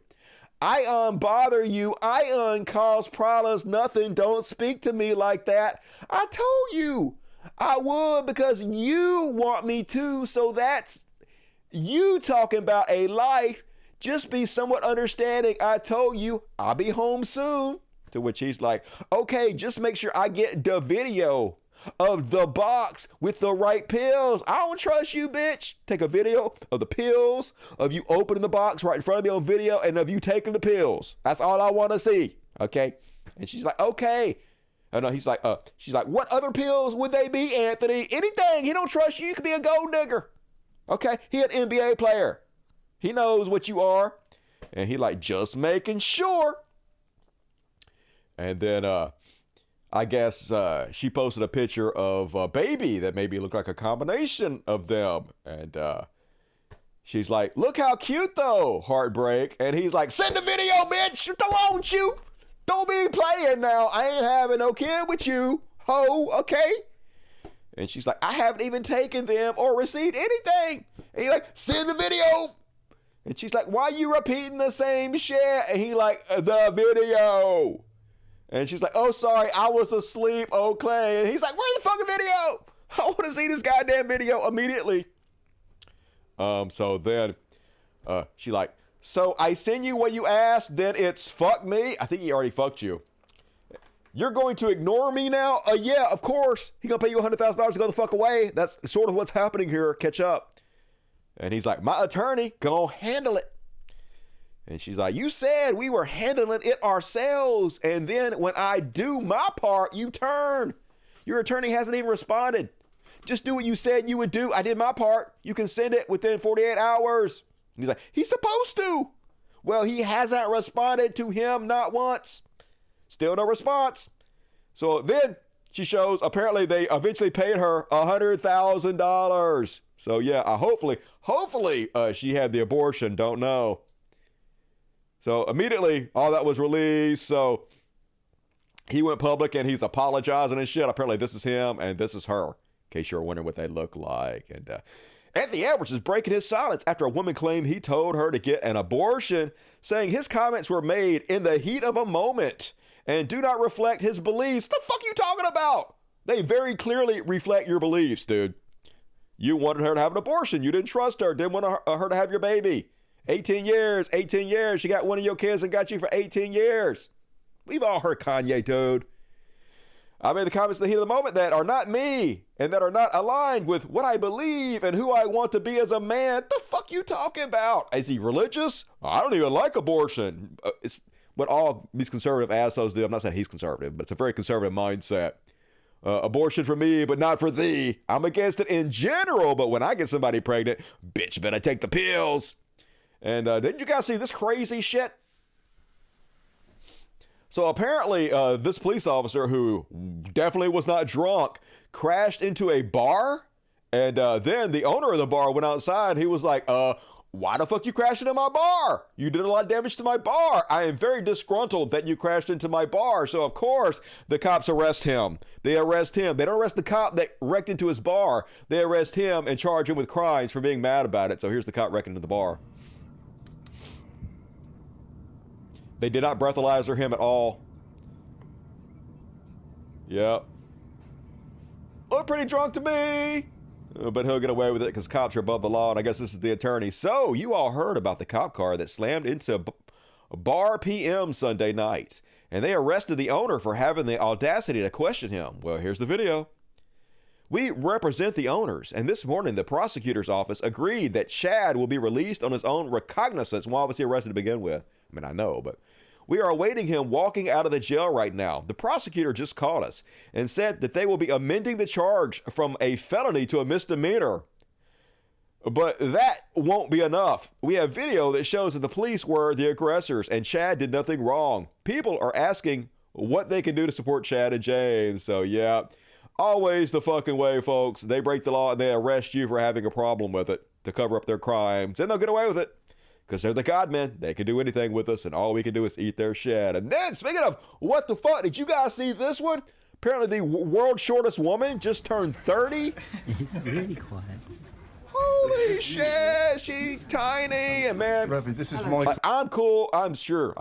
I unbother you. I uncause problems. Nothing. Don't speak to me like that. I told you I would because you want me to. So that's you talking about a life. Just be somewhat understanding. I told you I'll be home soon. To which he's like, okay, just make sure I get the video of the box with the right pills. I don't trust you, bitch. Take a video of the pills, of you opening the box right in front of me on video, and of you taking the pills. That's all I want to see. Okay. And she's like, okay. And he's like, she's like, what other pills would they be, Anthony? Anything. He don't trust you. You could be a gold digger. Okay. He an NBA player. He knows what you are. And he like, just making sure. And then I guess she posted a picture of a baby that maybe looked like a combination of them. And she's like, look how cute though, heartbreak. And he's like, send the video, bitch. Don't you? Don't be playing now. I ain't having no kid with you, ho, okay? And she's like, I haven't even taken them or received anything. And he's like, send the video. And she's like, why are you repeating the same shit? And he like, the video. And she's like, oh, sorry, I was asleep, okay. And he's like, where's the fucking video? I want to see this goddamn video immediately. So then she like, so I send you what you asked, then it's fuck me. I think he already fucked you. You're going to ignore me now? Yeah, of course. He gonna pay you $100,000 to go the fuck away. That's sort of what's happening here. Catch up. And he's like, my attorney gonna handle it. And she's like, you said we were handling it ourselves. And then when I do my part, you turn. Your attorney hasn't even responded. Just do what you said you would do. I did my part. You can send it within 48 hours. And he's like, he's supposed to. Well, he hasn't responded to him, not once. Still no response. So then she shows, apparently they eventually paid her $100,000. So yeah, hopefully she had the abortion. Don't know. So immediately all that was released. So he went public and he's apologizing and shit. Apparently this is him and this is her, in case you're wondering what they look like. And Anthony Edwards is breaking his silence after a woman claimed he told her to get an abortion, saying his comments were made in the heat of a moment and do not reflect his beliefs. The fuck you talking about? They very clearly reflect your beliefs, dude. You wanted her to have an abortion. You didn't trust her. Didn't want her to have your baby. 18 years. She got one of your kids and got you for 18 years. We've all heard Kanye, dude. I made the comments in the heat of the moment that are not me and that are not aligned with what I believe and who I want to be as a man. The fuck you talking about? Is he religious? I don't even like abortion. It's what all these conservative assholes do. I'm not saying he's conservative, but it's a very conservative mindset. Abortion for me, but not for thee. I'm against it in general, but when I get somebody pregnant, bitch, better take the pills. And didn't you guys see this crazy shit? So apparently this police officer, who definitely was not drunk, crashed into a bar. And then the owner of the bar went outside. He was like, why the fuck you crashed into my bar? You did a lot of damage to my bar. I am very disgruntled that you crashed into my bar. So, of course, the cops arrest him. They arrest him. They don't arrest the cop that wrecked into his bar. They arrest him and charge him with crimes for being mad about it. So here's the cop wrecking into the bar. They did not breathalyzer him at all. Yep. Looked pretty drunk to me. But he'll get away with it because cops are above the law, and I guess this is the attorney. So, you all heard about the cop car that slammed into a bar PM Sunday night, and they arrested the owner for having the audacity to question him. Well, here's the video. We represent the owners, and this morning the prosecutor's office agreed that Chad will be released on his own recognizance. Why was he arrested to begin with? I mean, I know, but we are awaiting him walking out of the jail right now. The prosecutor just called us and said that they will be amending the charge from a felony to a misdemeanor. But that won't be enough. We have video that shows that the police were the aggressors and Chad did nothing wrong. People are asking what they can do to support Chad and James. So yeah, always the fucking way, folks. They break the law and they arrest you for having a problem with it to cover up their crimes, and they'll get away with it. Because they're the God men. They can do anything with us, and all we can do is eat their shit. And then, speaking of what the fuck, did you guys see this one? Apparently the world's shortest woman just turned 30. It's really quiet. Holy shit, she tiny. And man, Ravi, this is my... I'm cool. I'm sure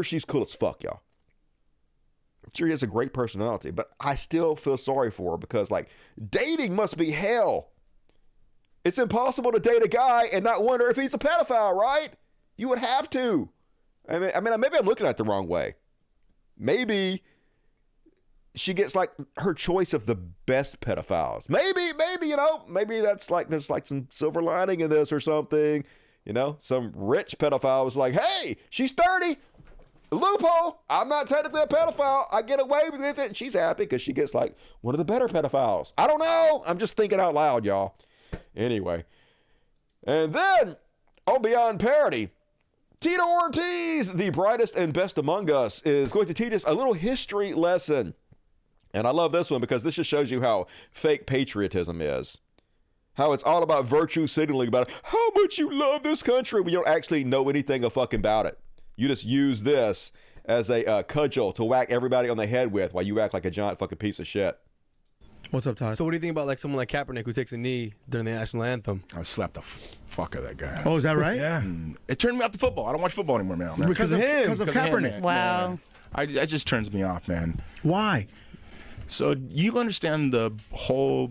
she's cool as fuck, y'all. I'm sure he has a great personality, but I still feel sorry for her because, like, dating must be hell. It's impossible to date a guy and not wonder if he's a pedophile, right? You would have to. I mean, maybe I'm looking at it the wrong way. Maybe she gets like her choice of the best pedophiles. Maybe, you know, maybe that's like, there's like some silver lining in this or something. You know, some rich pedophile was like, hey, she's 30. Loophole. I'm not technically a pedophile. I get away with it. And she's happy because she gets like one of the better pedophiles. I don't know. I'm just thinking out loud, y'all. Anyway, and then on Beyond Parody, Tito Ortiz, the brightest and best among us, is going to teach us a little history lesson. And I love this one because this just shows you how fake patriotism is. How it's all about virtue signaling about how much you love this country when you don't actually know anything about it. You just use this as a cudgel to whack everybody on the head with while you act like a giant fucking piece of shit. What's up, Ty? So what do you think about like someone like Kaepernick who takes a knee during the national anthem? I slapped the fuck out of that guy. Oh, is that right? Yeah. It turned me off to football. I don't watch football anymore, man. Because of him. Because of Kaepernick. Man. Wow. It just turns me off, man. Why? So you understand the whole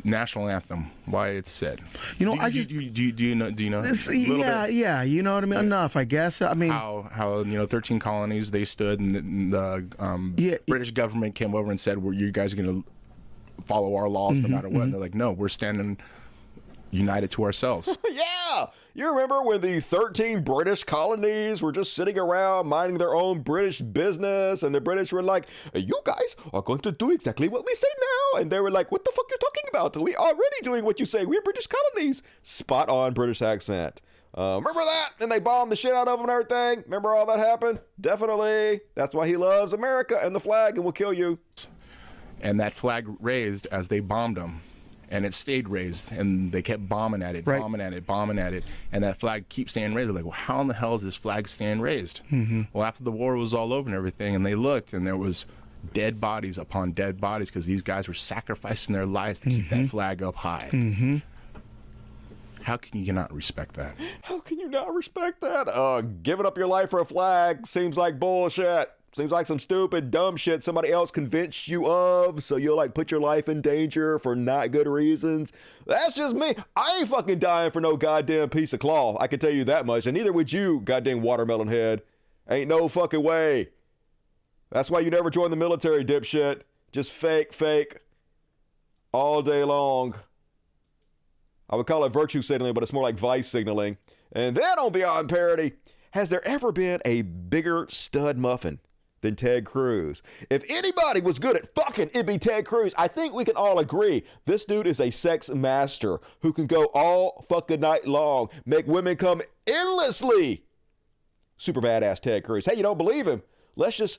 national anthem, why it's said? You know, do you know? Yeah. You know what I mean? Enough, I guess. I mean, how 13 colonies they stood, and the British government came over and said, "Well, you guys are going to follow our laws no matter what." And they're like, "No, we're standing united to ourselves." Yeah! You remember when the 13 British colonies were just sitting around minding their own British business, and the British were like, you guys are going to do exactly what we say now. And they were like, what the fuck are you talking about? We already doing what you say. We're British colonies. Spot on British accent. Remember that? And they bombed the shit out of them and everything. Remember all that happened? Definitely. That's why he loves America and the flag and will kill you. And that flag raised as they bombed them. And it stayed raised, and they kept bombing at it, bombing at it, and that flag keeps staying raised. They're like, well, how in the hell is this flag staying raised? Well, after the war was all over and everything, and they looked, and there was dead bodies upon dead bodies because these guys were sacrificing their lives to keep that flag up high. How can you not respect that? How can you not respect that? Giving up your life for a flag seems like bullshit. Seems like some stupid, dumb shit somebody else convinced you of, so you'll like put your life in danger for not good reasons. That's just me. I ain't fucking dying for no goddamn piece of cloth. I can tell you that much, and neither would you, goddamn watermelon head. Ain't no fucking way. That's why you never join the military, dipshit. Just fake, all day long. I would call it virtue signaling, but it's more like vice signaling. And then on Beyond Parody, has there ever been a bigger stud muffin than Ted Cruz? If anybody was good at fucking, it'd be Ted Cruz. I think we can all agree this dude is a sex master who can go all fucking night long, make women come endlessly. Super badass Ted Cruz. Hey, you don't believe him? Let's just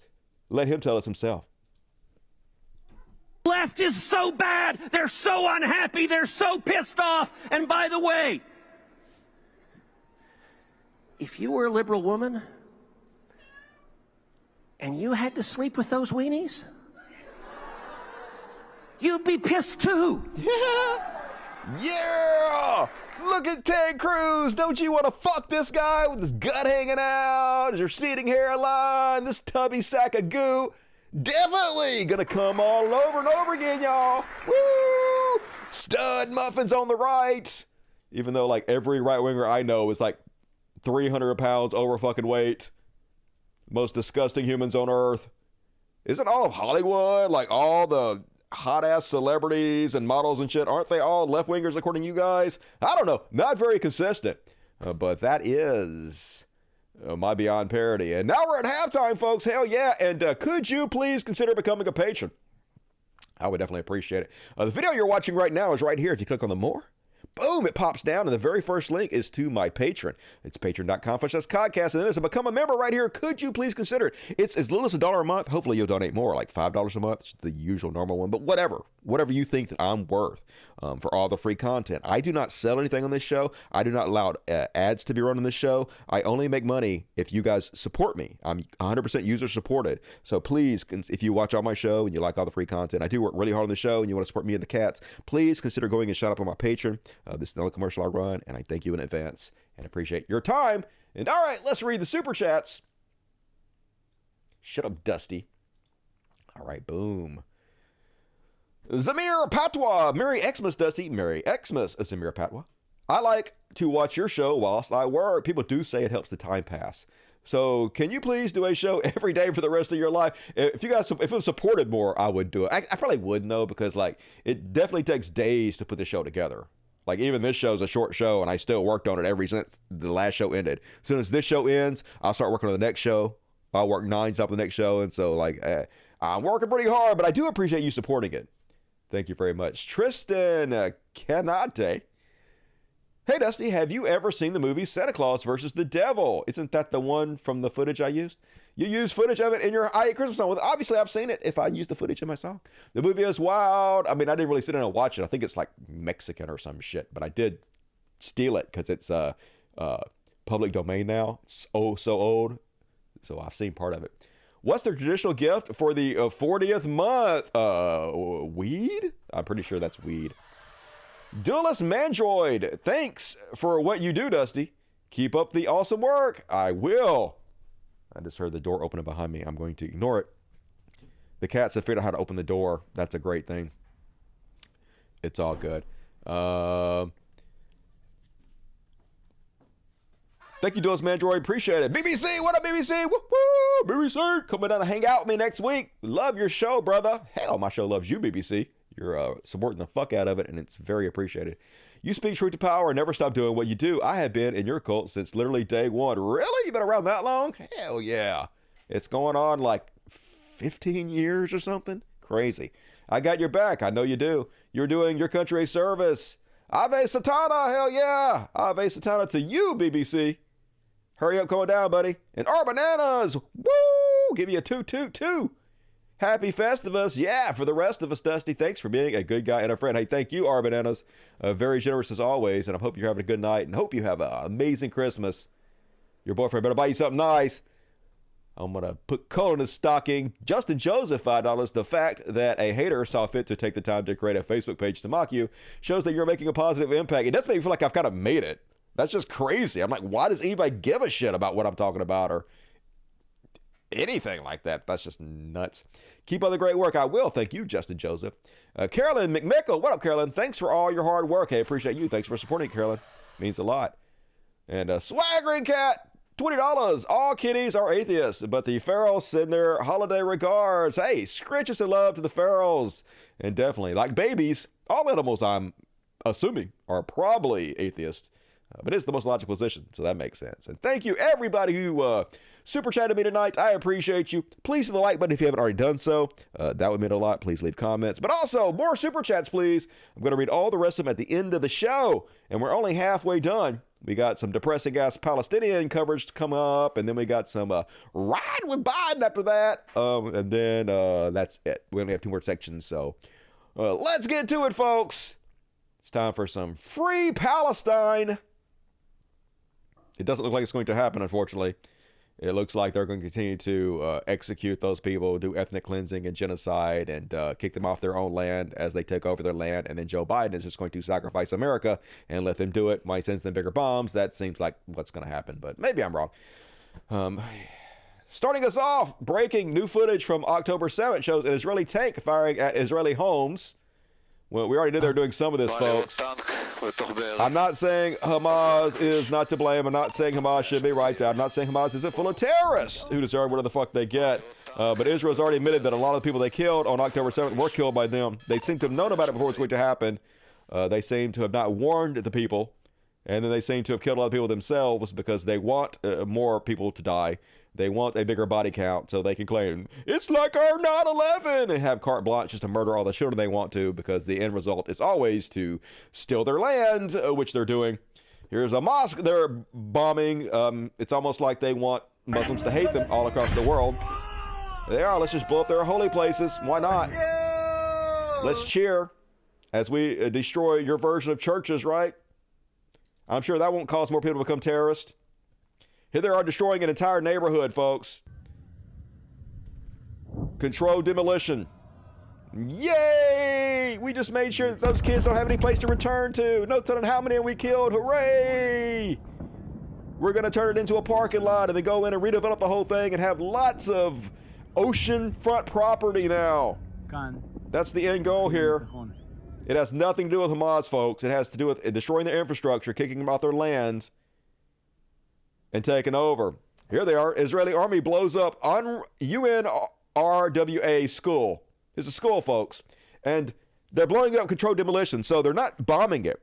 let him tell us himself. Left is so bad. They're so unhappy. They're so pissed off. And by the way, if you were a liberal woman and you had to sleep with those weenies, you'd be pissed too. Yeah! Look at Ted Cruz. Don't you want to fuck this guy with his gut hanging out, his receding hairline, this tubby sack of goo? Definitely gonna come all over and over again, y'all. Woo! Stud muffins on the right. Even though like every right-winger I know is like 300 pounds over fucking weight. Most disgusting humans on earth. Isn't all of Hollywood, like all the hot-ass celebrities and models and shit, aren't they all left-wingers according to you guys? I don't know. Not very consistent. But that is my Beyond Parody. And now we're at halftime, folks. Hell yeah. And could you please consider becoming a patron? I would definitely appreciate it. The video you're watching right now is right here. If you click on the more, boom, it pops down, and the very first link is to my Patreon. It's patreon.com/codcast, and then there's a become a member right here. Could you please consider it? It's as little as $1 a month. Hopefully you'll donate more, like $5 a month. It's the usual normal one, but whatever you think that I'm worth for all the free content. I do not sell anything on this show. I do not allow ads to be run on this show. I only make money if you guys support me. I'm 100% user supported. So please, if you watch all my show and you like all the free content, I do work really hard on the show, and you want to support me and the cats, please consider going and shout up on my Patreon. This is the only commercial I run, and I thank you in advance and appreciate your time. And all right, let's read the super chats. Shut up, Dusty. All right, boom. Zamir Patwa, Merry Xmas, Dusty. Merry Xmas, Zamir Patwa. I like to watch your show whilst I work. People do say it helps the time pass. So can you please do a show every day for the rest of your life? If it was supported more, I would do it. I probably wouldn't though, because like it definitely takes days to put the show together. Like even this show is a short show, and I still worked on it ever since the last show ended. As soon as this show ends, I'll start working on the next show. I'll work nines up the next show, and so like I'm working pretty hard, but I do appreciate you supporting it. Thank you very much. Tristan Canate. Hey, Dusty, have you ever seen the movie Santa Claus versus the Devil? Isn't that the one from the footage I used? You use footage of it in your I Hate Christmas song. Well, obviously, I've seen it if I use the footage in my song. The movie is wild. I mean, I didn't really sit down and watch it. I think it's like Mexican or some shit, but I did steal it because it's public domain now. It's so old. So I've seen part of it. What's the traditional gift for the 40th month? Weed? I'm pretty sure that's weed. Duelist Mandroid, thanks for what you do, Dusty. Keep up the awesome work. I will. I just heard the door opening behind me. I'm going to ignore it. The cats have figured out how to open the door. That's a great thing. It's all good. Thank you, Duelist Mandroid. Appreciate it. BBC, what up, BBC? Woo-hoo! BBC, coming down to hang out with me next week. Love your show, brother. Hell, my show loves you, BBC. You're supporting the fuck out of it, and it's very appreciated. You speak truth to power and never stop doing what you do. I have been in your cult since literally day one. Really? You've been around that long? Hell yeah. It's going on like 15 years or something. Crazy. I got your back. I know you do. You're doing your country a service. Ave Satana. Hell yeah. Ave Satana to you, BBC. Hurry up, going down, buddy. And bananas. Woo! Give you a toot. Happy Festivus. Yeah, for the rest of us, Dusty. Thanks for being a good guy and a friend. Hey, thank you, Bananas. Very generous as always, and I hope you're having a good night and hope you have an amazing Christmas. Your boyfriend better buy you something nice. I'm going to put coal in his stocking. Justin Joseph, $5. The fact that a hater saw fit to take the time to create a Facebook page to mock you shows that you're making a positive impact. It does make me feel like I've kind of made it. That's just crazy. I'm like, why does anybody give a shit about what I'm talking about or anything like that? That's just nuts. Keep up the great work. I will. Thank you, Justin Joseph. Carolyn McMickle. What up, Carolyn? Thanks for all your hard work. Hey, appreciate you. Thanks for supporting, Carolyn. Means a lot. And Swaggering Cat, $20. All kitties are atheists, but the Pharaohs send their holiday regards. Hey, scritches and love to the Pharaohs. And definitely, like babies, all animals, I'm assuming, are probably atheists. But it's the most logical position, so that makes sense. And thank you, everybody who super chatted me tonight. I appreciate you. Please hit the like button if you haven't already done so. That would mean a lot. Please leave comments. But also, more super chats, please. I'm going to read all the rest of them at the end of the show. And we're only halfway done. We got some depressing-ass Palestinian coverage to come up. And then we got some Ride with Biden after that. And then that's it. We only have 2 more sections. So let's get to it, folks. It's time for some free Palestine. It doesn't look like it's going to happen, unfortunately. It looks like they're going to continue to execute those people, do ethnic cleansing and genocide, and kick them off their own land as they take over their land. And then Joe Biden is just going to sacrifice America and let them do it while he sends them bigger bombs. That seems like what's going to happen, but maybe I'm wrong. Starting us off, breaking new footage from October 7th shows an Israeli tank firing at Israeli homes. Well, we already knew they were doing some of this, folks. I'm not saying Hamas is not to blame. I'm not saying Hamas should be right. I'm not saying Hamas isn't full of terrorists who deserve whatever the fuck they get. But Israel's already admitted that a lot of the people they killed on October 7th were killed by them. They seem to have known about it before it's going to happen. They seem to have not warned the people. And then they seem to have killed a lot of people themselves because they want more people to die. They want a bigger body count so they can claim, it's like our 9/11, and have carte blanche just to murder all the children they want to, because the end result is always to steal their land, which they're doing. Here's a mosque they're bombing. It's almost like they want Muslims to hate them all across the world. They are. Let's just blow up their holy places. Why not? Let's cheer as we destroy your version of churches, right? I'm sure that won't cause more people to become terrorists. Here they are destroying an entire neighborhood, folks. Controlled demolition. Yay! We just made sure that those kids don't have any place to return to. No telling how many we killed. Hooray! We're going to turn it into a parking lot and then go in and redevelop the whole thing and have lots of oceanfront property now. That's the end goal here. It has nothing to do with Hamas, folks. It has to do with destroying their infrastructure, kicking them off their lands, and taking over. Here they are. Israeli army blows up UNRWA school. It's a school, folks. And they're blowing it up controlled demolition, so they're not bombing it.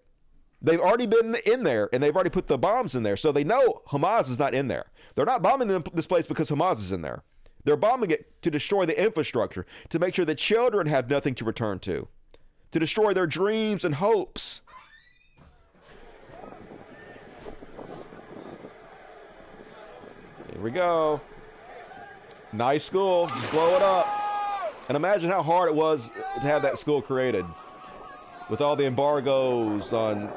They've already been in there, and they've already put the bombs in there, so they know Hamas is not in there. They're not bombing this place because Hamas is in there. They're bombing it to destroy the infrastructure, to make sure the children have nothing to return to destroy their dreams and hopes. Here we go. Nice school. Just blow it up. And imagine how hard it was to have that school created with all the embargoes on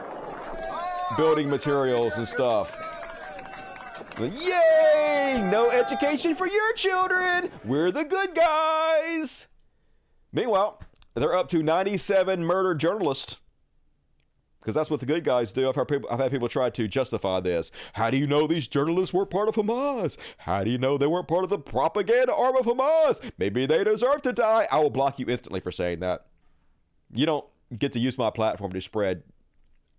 building materials and stuff. Yay! No education for your children. We're the good guys. Meanwhile, they're up to 97 murdered journalists. Because that's what the good guys do. I've had people try to justify this. How do you know these journalists weren't part of Hamas? How do you know they weren't part of the propaganda arm of Hamas? Maybe they deserve to die. I will block you instantly for saying that. You don't get to use my platform to spread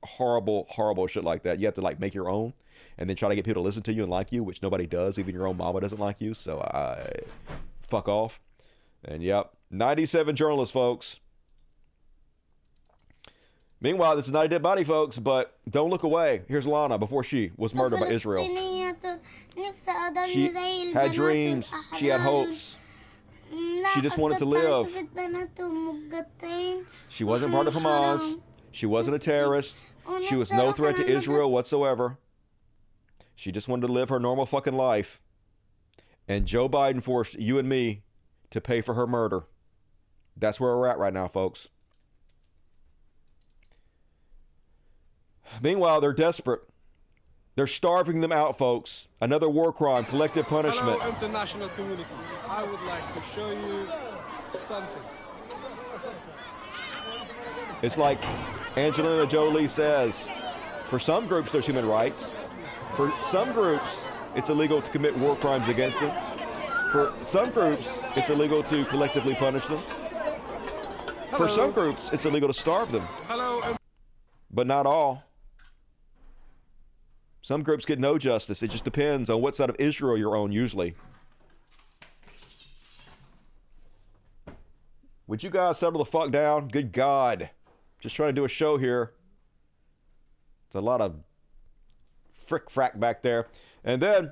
horrible, horrible shit like that. You have to like make your own and then try to get people to listen to you and like you, which nobody does. Even your own mama doesn't like you. So fuck off. And yep, 97 journalists, folks. Meanwhile, this is not a dead body, folks, but don't look away. Here's Lana before she was murdered by Israel. She had dreams. She had hopes. She just wanted to live. She wasn't part of Hamas. She wasn't a terrorist. She was no threat to Israel whatsoever. She just wanted to live her normal fucking life. And Joe Biden forced you and me to pay for her murder. That's where we're at right now, folks. Meanwhile, they're desperate. They're starving them out, folks. Another war crime, collective punishment. Hello, international community. I would like to show you something. It's like Angelina Jolie says, for some groups, there's human rights. For some groups, it's illegal to commit war crimes against them. For some groups, it's illegal to collectively punish them. For some groups, it's illegal to starve them. But not all. Some groups get no justice. It just depends on what side of Israel you're on, usually. Would you guys settle the fuck down? Good God. Just trying to do a show here. It's a lot of frick-frack back there. And then,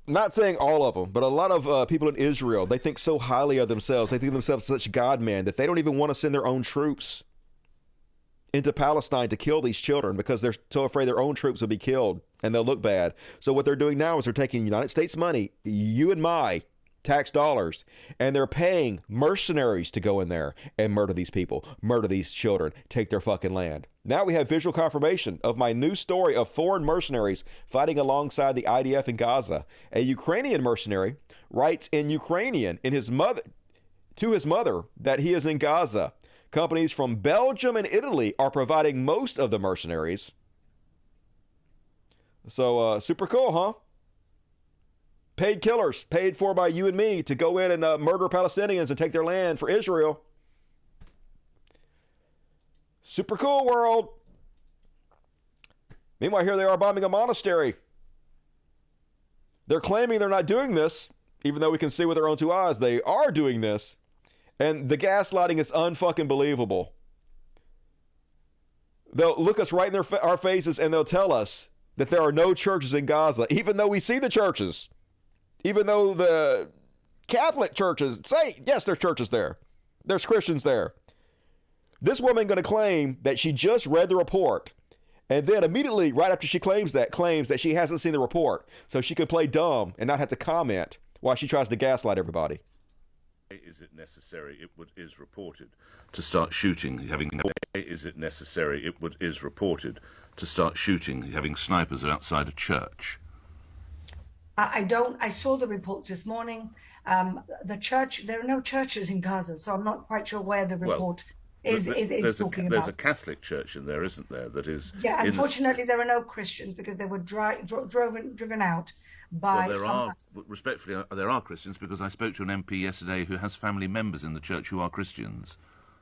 not saying all of them, but a lot of people in Israel, they think so highly of themselves. They think of themselves such God-man that they don't even want to send their own troops into Palestine to kill these children because they're so afraid their own troops will be killed and they'll look bad. So what they're doing now is they're taking United States money, you and my tax dollars, and they're paying mercenaries to go in there and murder these people, murder these children, take their fucking land. Now we have visual confirmation of my new story of foreign mercenaries fighting alongside the IDF in Gaza. A Ukrainian mercenary writes in Ukrainian to his mother that he is in Gaza. Companies from Belgium and Italy are providing most of the mercenaries. So super cool, huh? Paid killers, paid for by you and me to go in and murder Palestinians and take their land for Israel. Super cool world. Meanwhile, here they are bombing a monastery. They're claiming they're not doing this, even though we can see with our own two eyes they are doing this. And the gaslighting is unfucking believable. They'll look us right in our faces and they'll tell us that there are no churches in Gaza, even though we see the churches. Even though the Catholic churches say, yes, there's churches there. There's Christians there. This woman going to claim that she just read the report and then immediately, right after she claims that she hasn't seen the report so she can play dumb and not have to comment while she tries to gaslight everybody. Is it necessary, is reported, to start shooting, is it necessary, is reported, to start shooting, having snipers outside a church? I saw the reports this morning. The church, there are no churches in Gaza, so I'm not quite sure where the report is talking about. There's a Catholic church in there, isn't there, that is... Yeah, unfortunately there are no Christians because they were driven out by... Well, respectfully, there are Christians because I spoke to an MP yesterday who has family members in the church who are Christians.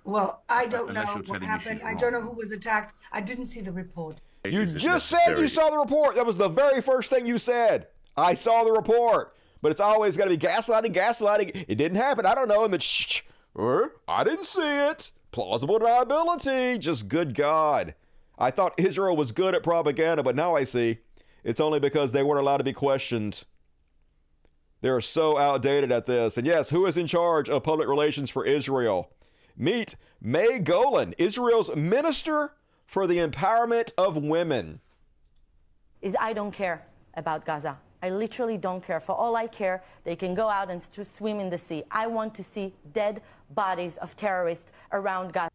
Well, I don't know what happened. I don't know who was attacked. I didn't see the report. You just said you saw the report. That was the very first thing you said. I saw the report. But it's always got to be gaslighting. It didn't happen. I don't know. And then, I didn't see it. Plausible deniability. Just good God. I thought Israel was good at propaganda, but now I see it's only because they weren't allowed to be questioned. They're so outdated at this. And yes, who is in charge of public relations for Israel? Meet May Golan, Israel's Minister for the Empowerment of Women. is I don't care about Gaza. I literally don't care. For all I care, they can go out and swim in the sea. I want to see dead bodies of terrorists around Gaza.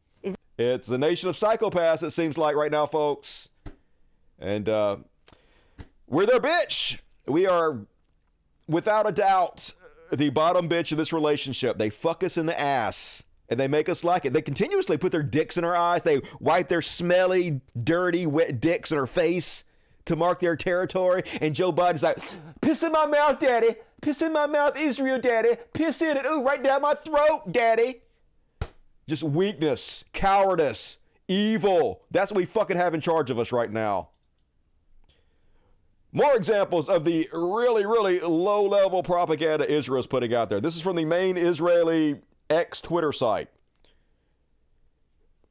It's the nation of psychopaths, it seems like right now, folks. And we're their bitch. We are, without a doubt, the bottom bitch of this relationship. They fuck us in the ass, and they make us like it. They continuously put their dicks in our eyes. They wipe their smelly, dirty, wet dicks in our face to mark their territory. And Joe Biden's like, piss in my mouth, daddy. Piss in my mouth, Israel, daddy. Piss in it. Ooh, right down my throat, daddy. Just weakness, cowardice, evil. That's what we fucking have in charge of us right now. More examples of the really, really low-level propaganda Israel's putting out there. This is from the main Israeli X-Twitter site.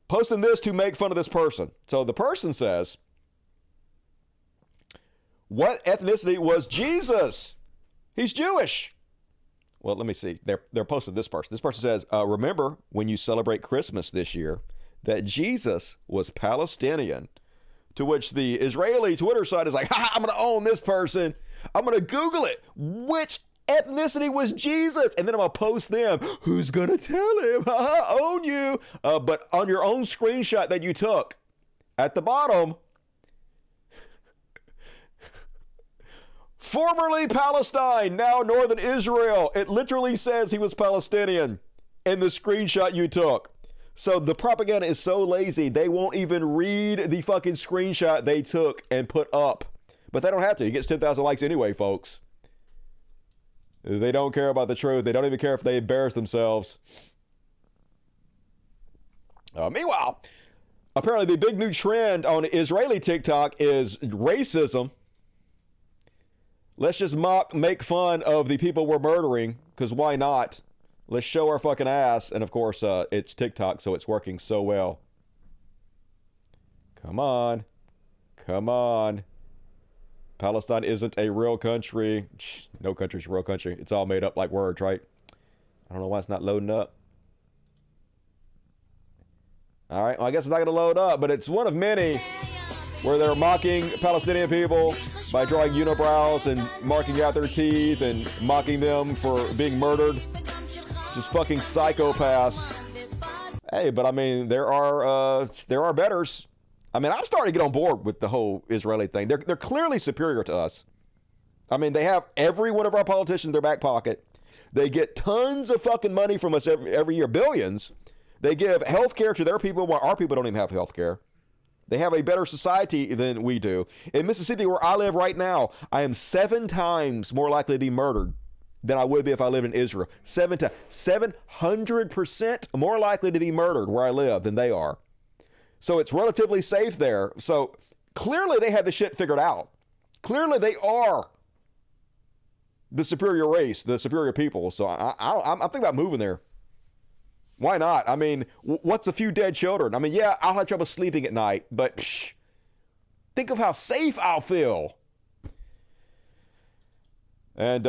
Posting this to make fun of this person. So the person says, what ethnicity was Jesus? He's Jewish. Well, let me see. They're posting this person. This person says, remember when you celebrate Christmas this year that Jesus was Palestinian. To which the Israeli Twitter site is like, ha, I'm going to own this person. I'm going to Google it. Which ethnicity was Jesus? And then I'm going to post them. Who's going to tell him? Ha, own you. But on your own screenshot that you took, at the bottom, formerly Palestine, now northern Israel. It literally says he was Palestinian in the screenshot you took. So the propaganda is so lazy, they won't even read the fucking screenshot they took and put up. But they don't have to. He gets 10,000 likes anyway, folks. They don't care about the truth. They don't even care if they embarrass themselves. Meanwhile, apparently the big new trend on Israeli TikTok is racism. Let's just make fun of the people we're murdering, because why not? Let's show our fucking ass. And of course, it's TikTok, so it's working so well. Come on. Come on. Palestine isn't a real country. No country's a real country. It's all made up like words, right? I don't know why it's not loading up. All right, well, I guess it's not going to load up, but it's one of many where they're mocking Palestinian people by drawing unibrows and marking out their teeth and mocking them for being murdered. Just fucking psychopaths. Hey, but I mean, there are betters. I mean, I'm starting to get on board with the whole Israeli thing. They're clearly superior to us. I mean, they have every one of our politicians in their back pocket. They get tons of fucking money from us every year, billions. They give health care to their people while our people don't even have health care. They have a better society than we do. In Mississippi, where I live right now, I am 7 times more likely to be murdered than I would be if I lived in Israel. 700% more likely to be murdered where I live than they are. So it's relatively safe there. So clearly they have the shit figured out. Clearly they are the superior race, the superior people. So I'm thinking about moving there. Why not? I mean, what's a few dead children? I mean, yeah, I'll have trouble sleeping at night, but think of how safe I'll feel. And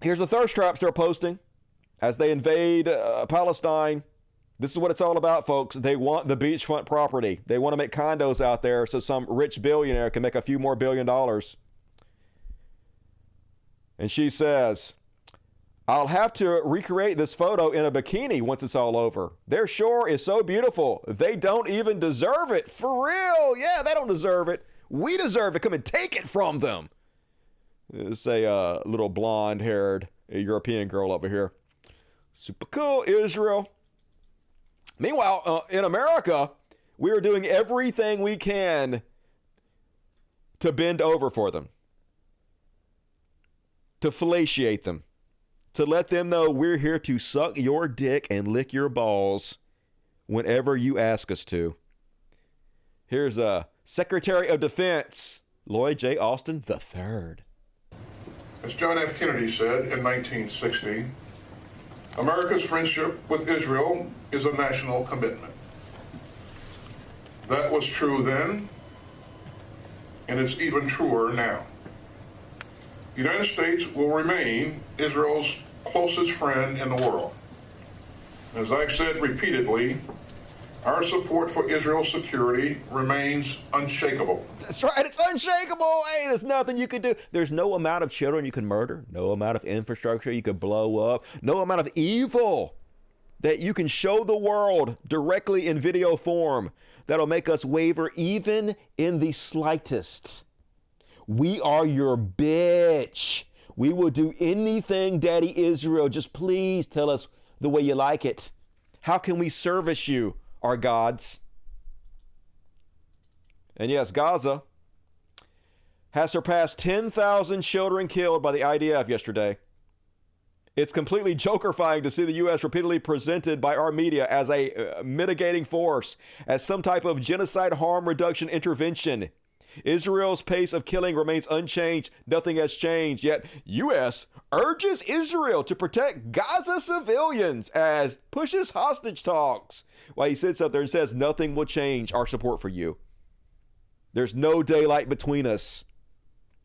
here's the thirst traps they're posting as they invade Palestine. This is what it's all about, folks. They want the beachfront property. They want to make condos out there so some rich billionaire can make a few more $1 billion. And she says, I'll have to recreate this photo in a bikini once it's all over. Their shore is so beautiful. They don't even deserve it. For real. Yeah, they don't deserve it. We deserve to come and take it from them. It's a little blonde-haired European girl over here. Super cool, Israel. Meanwhile, in America, we are doing everything we can to bend over for them, to fellatiate them, to let them know we're here to suck your dick and lick your balls whenever you ask us to. Here's Secretary of Defense Lloyd J. Austin III. As John F. Kennedy said in 1960, America's friendship with Israel is a national commitment. That was true then, and it's even truer now. The United States will remain Israel's closest friend in the world. As I've said repeatedly, Our support for Israel's security remains unshakable. That's right, it's unshakable. Hey, there's nothing you can do. There's no amount of children you can murder, no amount of infrastructure you can blow up, no amount of evil that you can show the world directly in video form that'll make us waver even in the slightest. We are your bitch. We will do anything, Daddy Israel. Just please tell us the way you like it. How can we service you, our gods? And yes, Gaza has surpassed 10,000 children killed by the IDF yesterday. It's completely jokerifying to see the U.S. repeatedly presented by our media as a mitigating force, as some type of genocide harm reduction intervention. Israel's pace of killing remains unchanged. Nothing has changed. Yet, U.S. urges Israel to protect Gaza civilians as pushes hostage talks. While he sits up there and says, nothing will change our support for you. There's no daylight between us.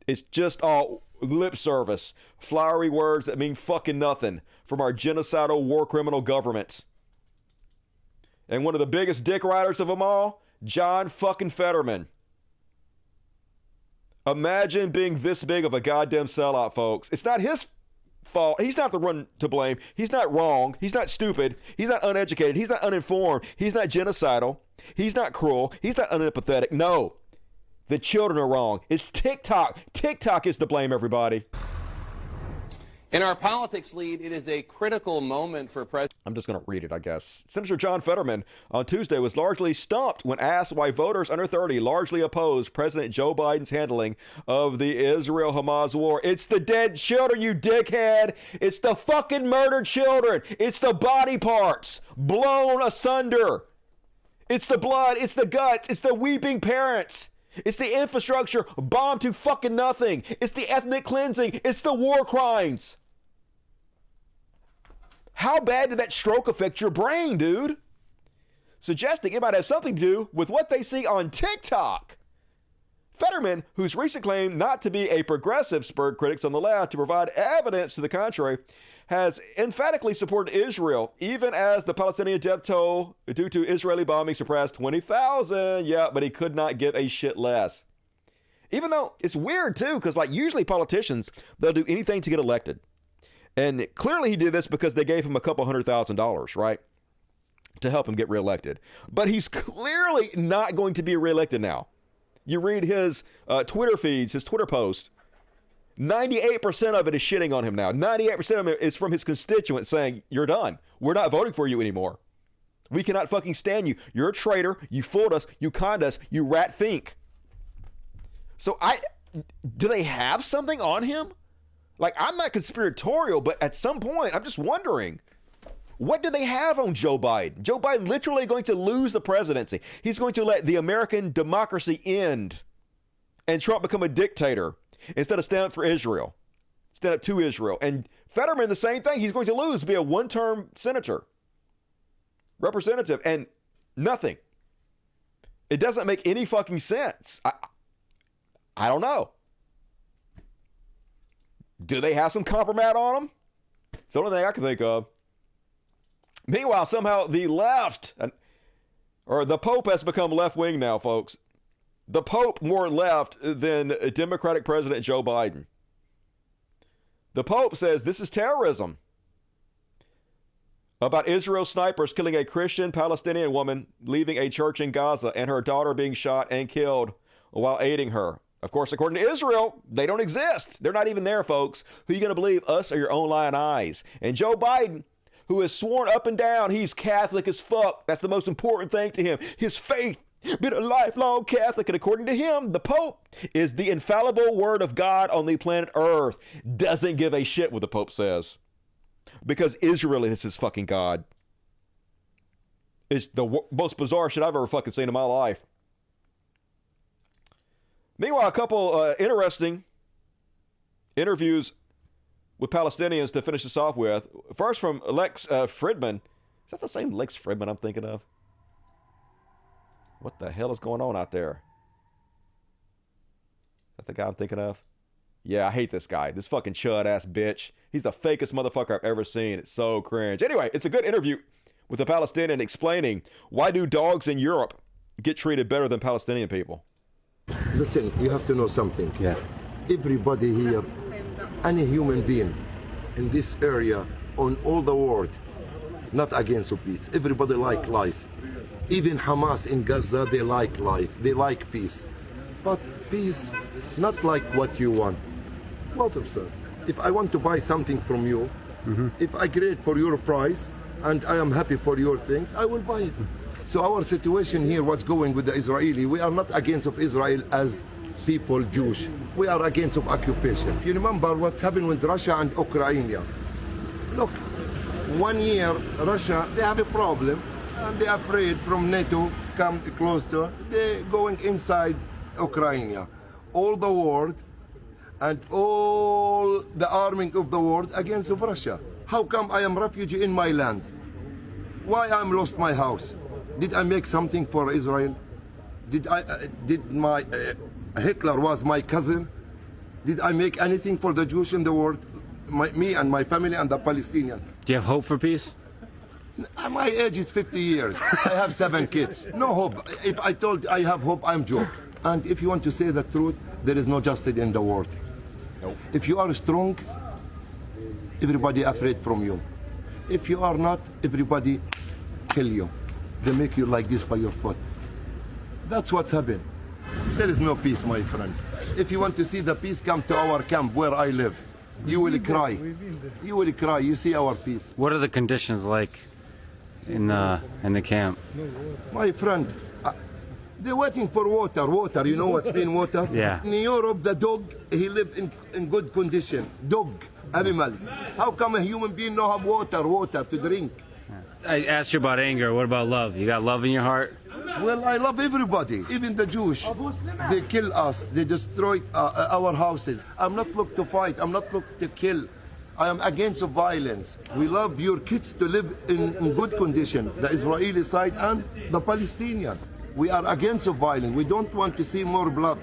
It's just all lip service, flowery words that mean fucking nothing from our genocidal war criminal government. And one of the biggest dick riders of them all, John fucking Fetterman. Imagine being this big of a goddamn sellout, folks. It's not his fault. He's not the one to blame. He's not wrong. He's not stupid. He's not uneducated. He's not uninformed. He's not genocidal. He's not cruel. He's not unempathetic. No. The children are wrong. It's TikTok. TikTok is to blame, everybody. In our politics lead, it is a critical moment for President. I'm just going to read it, I guess. Senator John Fetterman on Tuesday was largely stumped when asked why voters under 30 largely opposed President Joe Biden's handling of the Israel-Hamas war. It's the dead children, you dickhead. It's the fucking murdered children. It's the body parts blown asunder. It's the blood. It's the guts. It's the weeping parents. It's the infrastructure bombed to fucking nothing. It's the ethnic cleansing. It's the war crimes. How bad did that stroke affect your brain, dude? Suggesting it might have something to do with what they see on TikTok. Fetterman, whose recent claim not to be a progressive, spurred critics on the left to provide evidence to the contrary, has emphatically supported Israel, even as the Palestinian death toll due to Israeli bombing surpassed 20,000. Yeah, but he could not give a shit less. Even though it's weird, too, because like usually politicians, they'll do anything to get elected. And clearly he did this because they gave him a couple $100,000, right? To help him get reelected. But he's clearly not going to be reelected now. You read his Twitter feeds, his Twitter post. 98% of it is shitting on him now. 98% of it is from his constituents saying, you're done. We're not voting for you anymore. We cannot fucking stand you. You're a traitor. You fooled us. You conned us. You rat fink. So do they have something on him? Like, I'm not conspiratorial, but at some point, I'm just wondering, what do they have on Joe Biden? Joe Biden literally going to lose the presidency. He's going to let the American democracy end and Trump become a dictator instead of stand up for Israel, stand up to Israel. And Fetterman, the same thing. He's going to lose, be a one-term senator, representative, and nothing. It doesn't make any fucking sense. I don't know. Do they have some compromat on them? It's the only thing I can think of. Meanwhile, somehow the left, or the Pope has become left-wing now, folks. The Pope more left than Democratic President Joe Biden. The Pope says this is terrorism. About Israel snipers killing a Christian Palestinian woman leaving a church in Gaza and her daughter being shot and killed while aiding her. Of course, according to Israel, they don't exist. They're not even there, folks. Who are you going to believe, us or your own lying eyes? And Joe Biden, who has sworn up and down he's Catholic as fuck. That's the most important thing to him. His faith, been a lifelong Catholic. And according to him, the Pope is the infallible word of God on the planet Earth. Doesn't give a shit what the Pope says. Because Israel is his fucking God. It's the most bizarre shit I've ever fucking seen in my life. Meanwhile, a couple interesting interviews with Palestinians to finish this off with. First from Lex Fridman. Is that the same Lex Fridman I'm thinking of? What the hell is going on out there? Is that the guy I'm thinking of? Yeah, I hate this guy. This fucking chud ass bitch. He's the fakest motherfucker I've ever seen. It's so cringe. Anyway, it's a good interview with a Palestinian explaining why do dogs in Europe get treated better than Palestinian people. Listen, you have to know something. Yeah. Everybody here, any human being in this area, on all the world, not against peace. Everybody like life. Even Hamas in Gaza, they like life. They like peace. But peace, not like what you want. Both of them. If I want to buy something from you, if I create for your price, and I am happy for your things, I will buy it. So our situation here, what's going with the Israeli, we are not against of Israel as people, Jewish. We are against of occupation. If you remember what's happened with Russia and Ukraine. Look, 1 year, Russia, they have a problem, and they're afraid from NATO come close to, they're going inside Ukraine. All the world and all the arming of the world against of Russia. How come I am refugee in my land? Why I'm lost my house? Did I make something for Israel? Did my Hitler was my cousin? Did I make anything for the Jews in the world? Me and my family and the Palestinian. Do you have hope for peace? My age is 50 years. I have 7 kids. No hope. If I told I have hope, I'm joke. And if you want to say the truth, there is no justice in the world. Nope. If you are strong, everybody afraid from you. If you are not, everybody kill you. They make you like this by your foot. That's what's happened. There is no peace, my friend. If you want to see the peace, come to our camp where I live. You will cry. You will cry. You see our peace. What are the conditions like in the camp? My friend, they're waiting for water. Water, you know what's been water? Yeah. In Europe, the dog, he live in good condition. Dog, animals. How come a human being don't have water to drink? I asked you about anger. What about love? You got love in your heart? Well, I love everybody, even the Jewish. They kill us. They destroy our houses. I'm not looking to fight. I'm not looking to kill. I am against violence. We love your kids to live in good condition, the Israeli side and the Palestinian. We are against violence. We don't want to see more blood.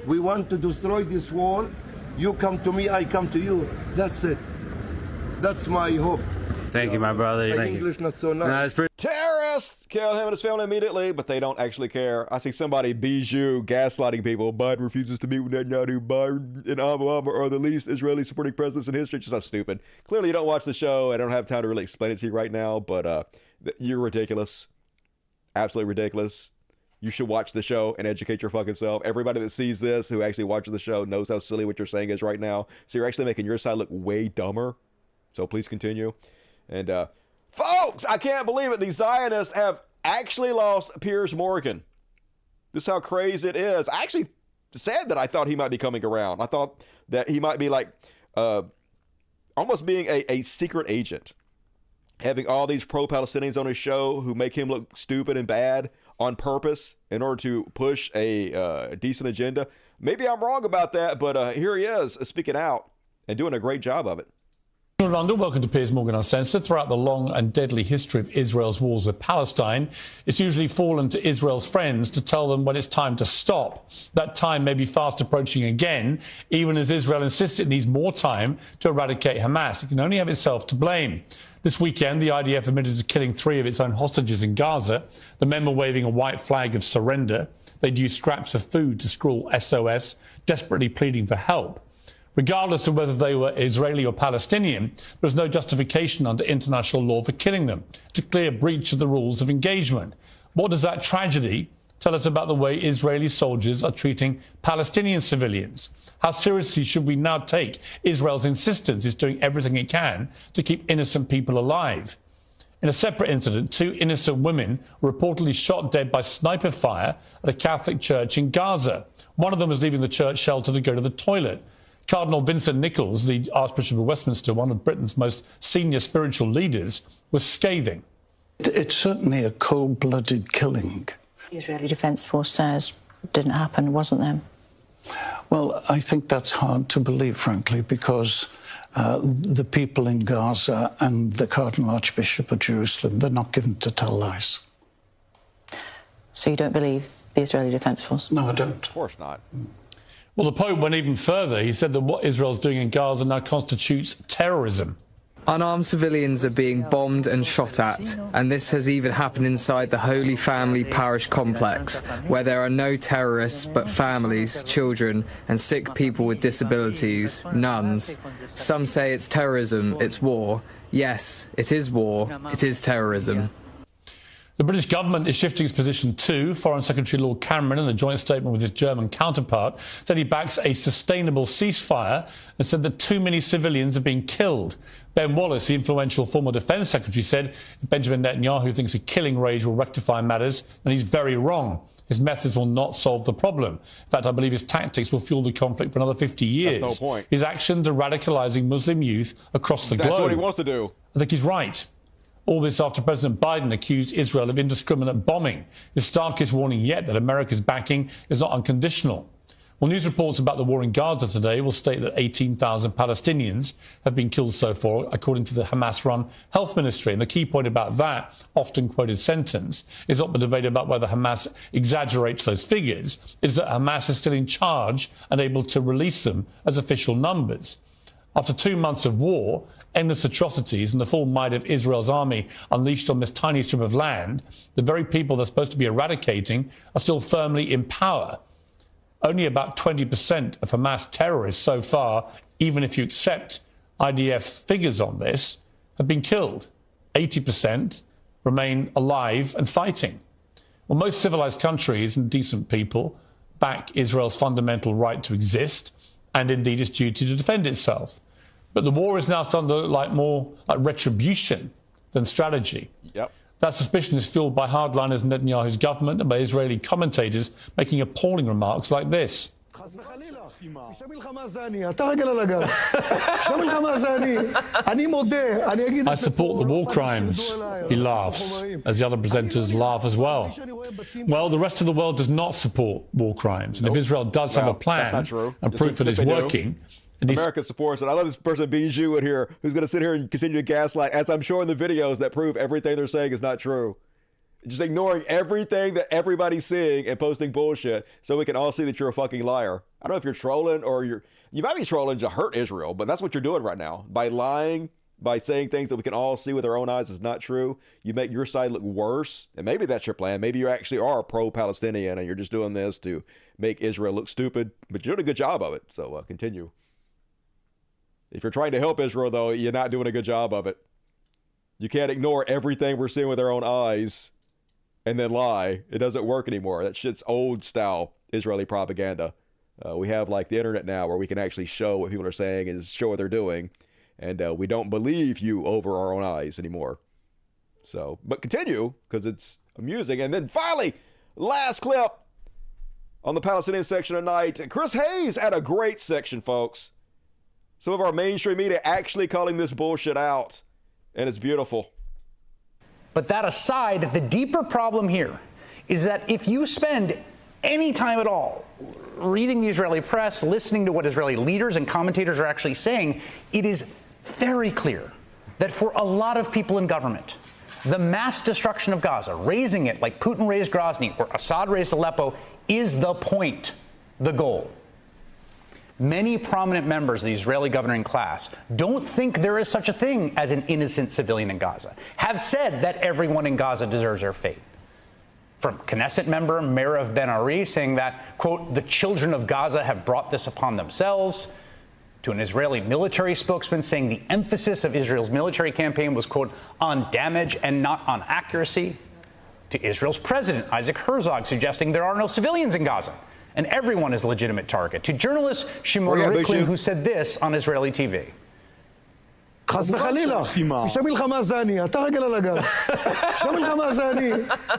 We want to destroy this wall. You come to me, I come to you. That's it. That's my hope. Thank you, my brother. My English not so nice. Terrorists! Kill him and his family immediately, but they don't actually care. I see somebody, Bijou, gaslighting people. Biden refuses to meet with Netanyahu. Biden and Obama are the least Israeli supporting presidents in history. Just so stupid. Clearly, you don't watch the show. I don't have time to really explain it to you right now, but you're ridiculous. Absolutely ridiculous. You should watch the show and educate your fucking self. Everybody that sees this, who actually watches the show, knows how silly what you're saying is right now. So you're actually making your side look way dumber. So please continue. And, folks, I can't believe it. These Zionists have actually lost Piers Morgan. This is how crazy it is. I actually said that I thought he might be coming around. I thought that he might be like almost being a secret agent, having all these pro-Palestinians on his show who make him look stupid and bad on purpose in order to push a decent agenda. Maybe I'm wrong about that, but here he is speaking out and doing a great job of it. London, welcome to Piers Morgan Uncensored. Throughout the long and deadly history of Israel's wars with Palestine, it's usually fallen to Israel's friends to tell them when it's time to stop. That time may be fast approaching again, even as Israel insists it needs more time to eradicate Hamas. It can only have itself to blame. This weekend, the IDF admitted to killing 3 of its own hostages in Gaza. The men were waving a white flag of surrender. They'd used scraps of food to scrawl SOS, desperately pleading for help. Regardless of whether they were Israeli or Palestinian, there was no justification under international law for killing them. It's a clear breach of the rules of engagement. What does that tragedy tell us about the way Israeli soldiers are treating Palestinian civilians? How seriously should we now take Israel's insistence it's doing everything it can to keep innocent people alive? In a separate incident, 2 innocent women were reportedly shot dead by sniper fire at a Catholic church in Gaza. One of them was leaving the church shelter to go to the toilet. Cardinal Vincent Nichols, the Archbishop of Westminster, one of Britain's most senior spiritual leaders, was scathing. It's certainly a cold-blooded killing. The Israeli Defence Force says it didn't happen, it wasn't them. Well, I think that's hard to believe, frankly, because the people in Gaza and the Cardinal Archbishop of Jerusalem, they're not given to tell lies. So you don't believe the Israeli Defence Force? No, I don't. Of course not. Well, the Pope went even further. He said that what Israel's doing in Gaza now constitutes terrorism. Unarmed civilians are being bombed and shot at, and this has even happened inside the Holy Family Parish complex, where there are no terrorists but families, children, and sick people with disabilities, nuns. Some say it's terrorism, it's war. Yes, it is war, it is terrorism. The British government is shifting its position too. Foreign Secretary Lord Cameron, in a joint statement with his German counterpart, said he backs a sustainable ceasefire and said that too many civilians are being killed. Ben Wallace, the influential former Defence Secretary, said if Benjamin Netanyahu thinks a killing rage will rectify matters, then he's very wrong. His methods will not solve the problem. In fact, I believe his tactics will fuel the conflict for another 50 years. That's no point. His actions are radicalising Muslim youth across the globe. That's what he wants to do. I think he's right. All this after President Biden accused Israel of indiscriminate bombing. His starkest warning yet that America's backing is not unconditional. Well, news reports about the war in Gaza today will state that 18,000 Palestinians have been killed so far, according to the Hamas-run health ministry. And the key point about that often quoted sentence is not the debate about whether Hamas exaggerates those figures, it's that Hamas is still in charge and able to release them as official numbers. After 2 months of war, endless atrocities and the full might of Israel's army unleashed on this tiny strip of land, the very people they're supposed to be eradicating are still firmly in power. Only about 20% of Hamas terrorists so far, even if you accept IDF figures on this, have been killed. 80% remain alive and fighting. Well, most civilized countries and decent people back Israel's fundamental right to exist and indeed its duty to defend itself. But the war is now starting to look like more like retribution than strategy. Yep. That suspicion is fueled by hardliners in Netanyahu's government and by Israeli commentators making appalling remarks like this. I support the war crimes. He laughs, as the other presenters laugh as well. Well, the rest of the world does not support war crimes. And if Israel does have a plan and proof that it's working, America supports it. I love this person, Bijou, in here, who's going to sit here and continue to gaslight, as I'm showing the videos that prove everything they're saying is not true. Just ignoring everything that everybody's seeing and posting bullshit so we can all see that you're a fucking liar. I don't know if you're trolling or you might be trolling to hurt Israel, but that's what you're doing right now. By lying, by saying things that we can all see with our own eyes is not true, you make your side look worse. And maybe that's your plan. Maybe you actually are pro-Palestinian and you're just doing this to make Israel look stupid, but you're doing a good job of it. So continue. If you're trying to help Israel, though, you're not doing a good job of it. You can't ignore everything we're seeing with our own eyes and then lie. It doesn't work anymore. That shit's old style Israeli propaganda. We have like the internet now where we can actually show what people are saying and show what they're doing. And we don't believe you over our own eyes anymore. So, but continue because it's amusing. And then finally, last clip on the Palestinian section tonight. Chris Hayes had a great section, folks. Some of our mainstream media actually calling this bullshit out, and it's beautiful. But that aside, the deeper problem here is that if you spend any time at all reading the Israeli press, listening to what Israeli leaders and commentators are actually saying, it is very clear that for a lot of people in government, the mass destruction of Gaza, raising it like Putin raised Grozny or Assad raised Aleppo, is the point, the goal. Many prominent members of the Israeli governing class don't think there is such a thing as an innocent civilian in Gaza, have said that everyone in Gaza deserves their fate. From Knesset member Meirav Ben-Ari saying that, quote, the children of Gaza have brought this upon themselves, to an Israeli military spokesman saying the emphasis of Israel's military campaign was, quote, on damage and not on accuracy, to Israel's president, Isaac Herzog, suggesting there are no civilians in Gaza and everyone is a legitimate target, to journalist Shimon Riklin, who said this on Israeli TV. חס וחלילה, פשעי מלחמה זה אני, אתה רגל על הגב. פשעי מלחמה זה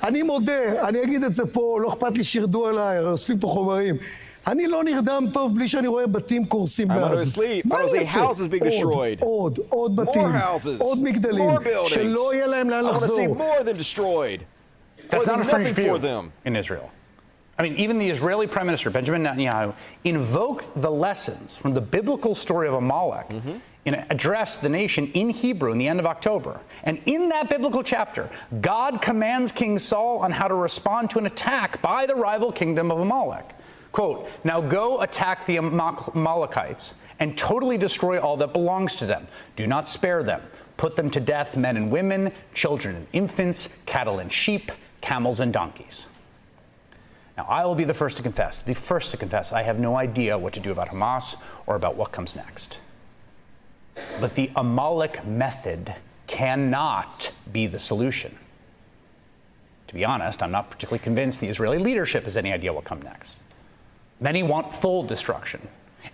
אני מודה, אני אגיד את זה פה, לא אכפת לי שירדו עליי, אוספים פה חומרים. אני לא נרדם טוב בלי שאני רואה בתים קורסים בעזה. מה אני אעשה? עוד בתים, עוד מגדלים, שלא יהיה להם לאן לחזור. That's not a fringe view in Israel. I mean, even the Israeli Prime Minister, Benjamin Netanyahu, invoked the lessons from the biblical story of Amalek and addressed the nation in Hebrew in the end of October. And in that biblical chapter, God commands King Saul on how to respond to an attack by the rival kingdom of Amalek. Quote, now go attack the Amalekites and totally destroy all that belongs to them. Do not spare them. Put them to death, men and women, children and infants, cattle and sheep, camels and donkeys. Now, I will be the first to confess, I have no idea what to do about Hamas or about what comes next. But the Amalek method cannot be the solution. To be honest, I'm not particularly convinced the Israeli leadership has any idea what comes next. Many want full destruction.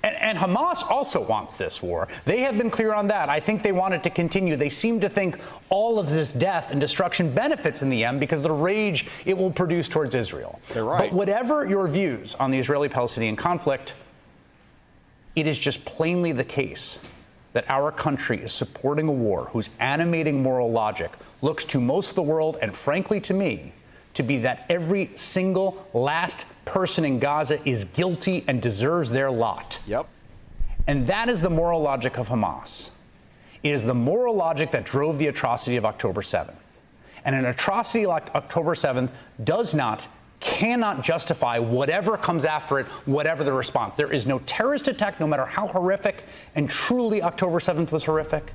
And Hamas also wants this war. They have been clear on that. I think they want it to continue. They seem to think all of this death and destruction benefits in the end because of the rage it will produce towards Israel. They're right. But whatever your views on the Israeli-Palestinian conflict, it is just plainly the case that our country is supporting a war whose animating moral logic looks to most of the world, and frankly to me, to be that every single last person in Gaza is guilty and deserves their lot. Yep. And that is the moral logic of Hamas. It is the moral logic that drove the atrocity of October 7th. And an atrocity like October 7th cannot justify whatever comes after it, whatever the response. There is no terrorist attack, no matter how horrific, and truly October 7th was horrific,